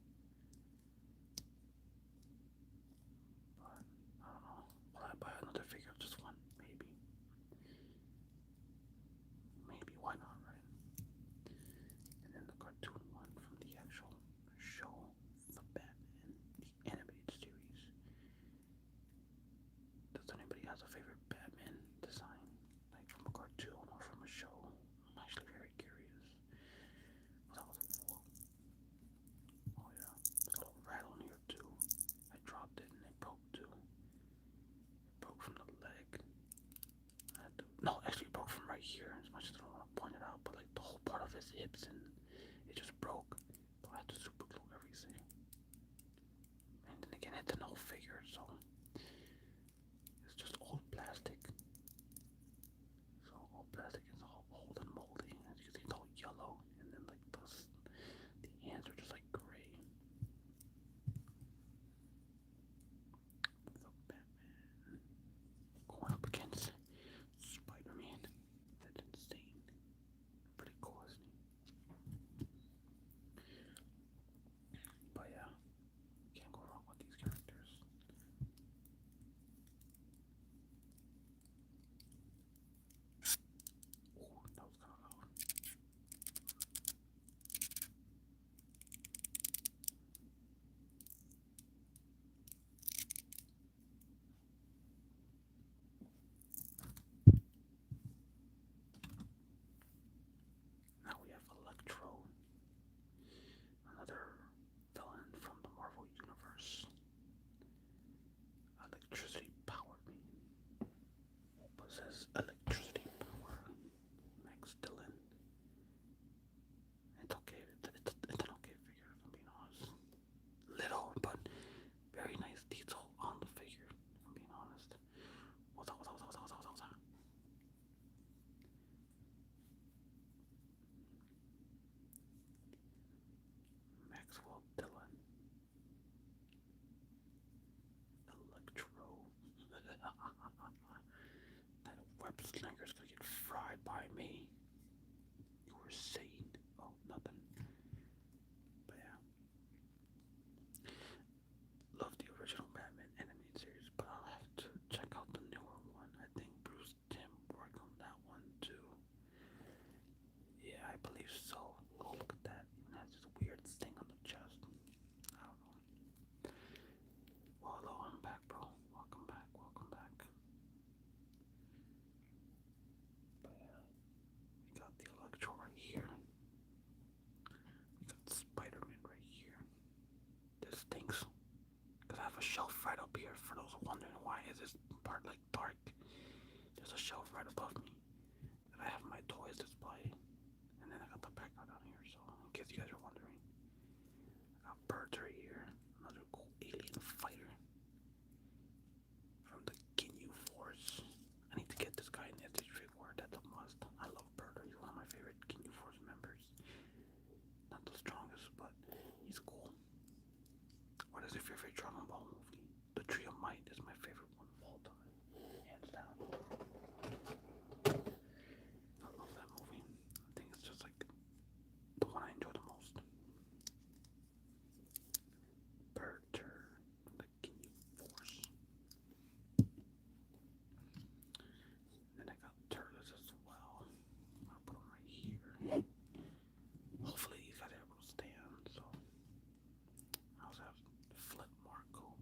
But, I don't know. Will I buy another figure of just one? Maybe. Maybe, why not, right? And then the cartoon one from the actual show, The Batman, the animated series. Does anybody have a favorite Batman design? Like from a cartoon or from a show? I'm actually very curious. What was that for? Oh yeah, there's a little rattle in here too. I dropped it and it broke too. It broke from the leg. No, actually it broke from right here. As much as I don't want to point it out, but like the whole part of his hips, and it just broke. So I had to super glue everything. And then again, it's an old figure, so it's just old plastic. So old plastic is all old and moldy. As you can see, it's all yellow, and then like the hands are just like gray. The Batman going up against Spider-Man. That's insane. Pretty cool, isn't he? But yeah, can't go wrong with these characters. Oh, that was kind of loud. Now we have Electro, another villain from the Marvel Universe. Electricity powered me. Possess electricity power. Max Dillon. It's okay. It's an okay figure, if I'm being honest. Little, but very nice detail on the figure, if I'm being honest. What's up? Maxwell Dillon. Electro. That web slinger's gonna get fried by me. You were saying, oh, nothing. But yeah. Love the original Batman animated series, but I'll have to check out the newer one. I think Bruce Timm worked on that one too. Yeah, I believe so. Oh, look at that. It has this weird sting on the chest. I don't know. shelf right up here for those wondering why is this part like dark. There's a shelf right above me that I have my toys display, and then I got the background down here. So in case you guys are wondering, I got birds right here. Another cool alien fighter from the Ginyu Force. I need to get this guy in the SH War. That's a must. I love Birder. He's one of my favorite Ginyu Force members. Not the strongest, but he's cool. What is your favorite Dragon Ball movie? The Tree of Might is my favorite one of all time, hands down. I love that movie. I think it's just like the one I enjoy the most. Birder from the Ginyu Force. Then I got Turles as well. I'll put them right here. Hopefully you guys are able to stand. So I also have Flip Marco,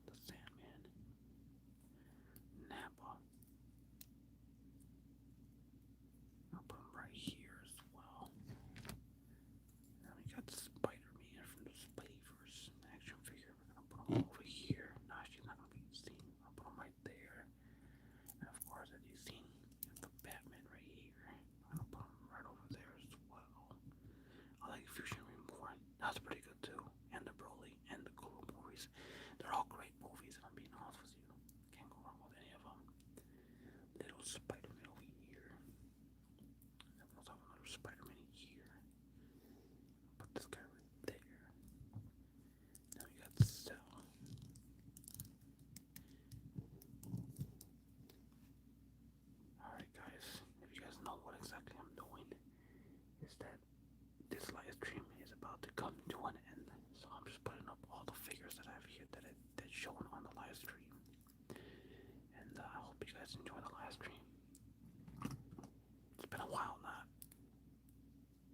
the Sandman, Nappa. I'll put him right here as well. Then we got Spider-Man from the Spideyverse action figure. We're gonna put him over here. No, she's not gonna be seen. I'll put him right there. And of course, as you've seen, the Batman right here. I'm gonna put him right over there as well. I like Fusion Reborn. That's pretty good too. And the Broly and the Guru movies. They're all great movies, and I'm being honest with you. Can't go wrong with any of them. Little Spider-Man over here. And we also have another Spider-Man here. Put this guy right there. Now we got Cell. Alright guys, if you guys know what exactly I'm doing, is that this live stream is about to come to an end. So I'm just putting up all the figures that I have here that's shown on the live stream. And I hope you guys enjoy the live stream. It's been a while now.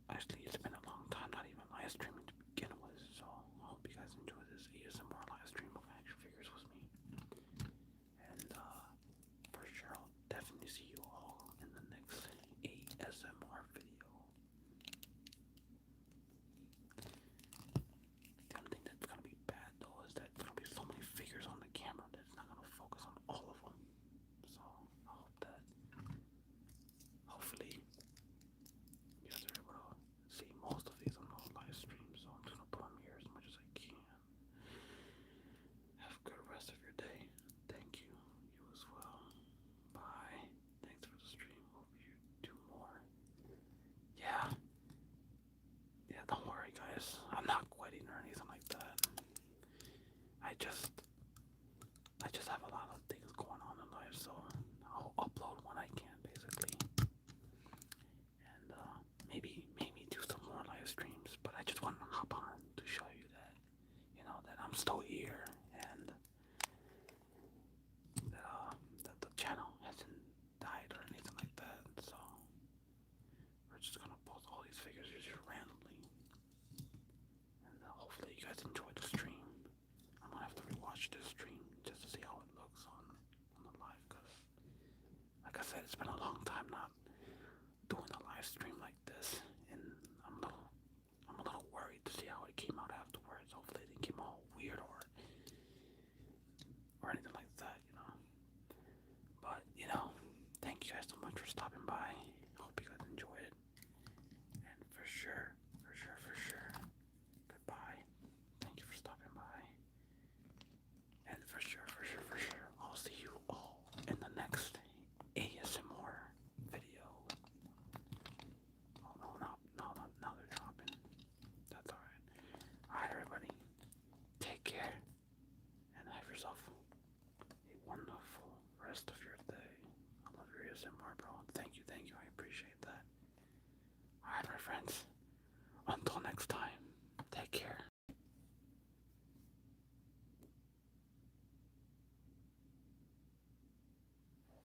Actually, it's been a long time not even live streaming to begin with. So I hope you guys enjoy this ASMR live stream of action figures with me. And for sure, I'll definitely see you all in the next ASMR video. The only thing that's gonna be bad though is that there's gonna be so many figures on the camera that it's not gonna focus on all of them. So I hope that hopefully you guys are able to see most of these on the live stream. So I'm just gonna put them here as much as I can. Have a good rest of your day. Thank you. You as well. Bye. Thanks for the stream. Hope you do more. Yeah. Yeah, don't worry guys. I'm not quitting or anything like that. I just have a lot of things going on in life, so I'll upload when I can basically. And maybe do some more live streams, but I just want to hop on to show you that, you know, that I'm still here and that the channel hasn't died or anything like that. So we're just gonna post all these figures just randomly, and hopefully you guys enjoy the stream. I'm gonna have to rewatch this stream just to see how it looks on the live, because like I said, it's been a long time not doing a live stream like this, and I'm a little worried to see how it came out afterwards. Hopefully it didn't come all weird or anything like that, you know. But you know, thank you guys so much for stopping by. Hope you guys enjoyed it. And for sure, goodbye. Thank you for stopping by. And for sure, I'll see you all in the next ASMR video. Oh no, now they're dropping. That's alright. Alright everybody, take care and have yourself a wonderful rest of your day. I love your ASMR, bro.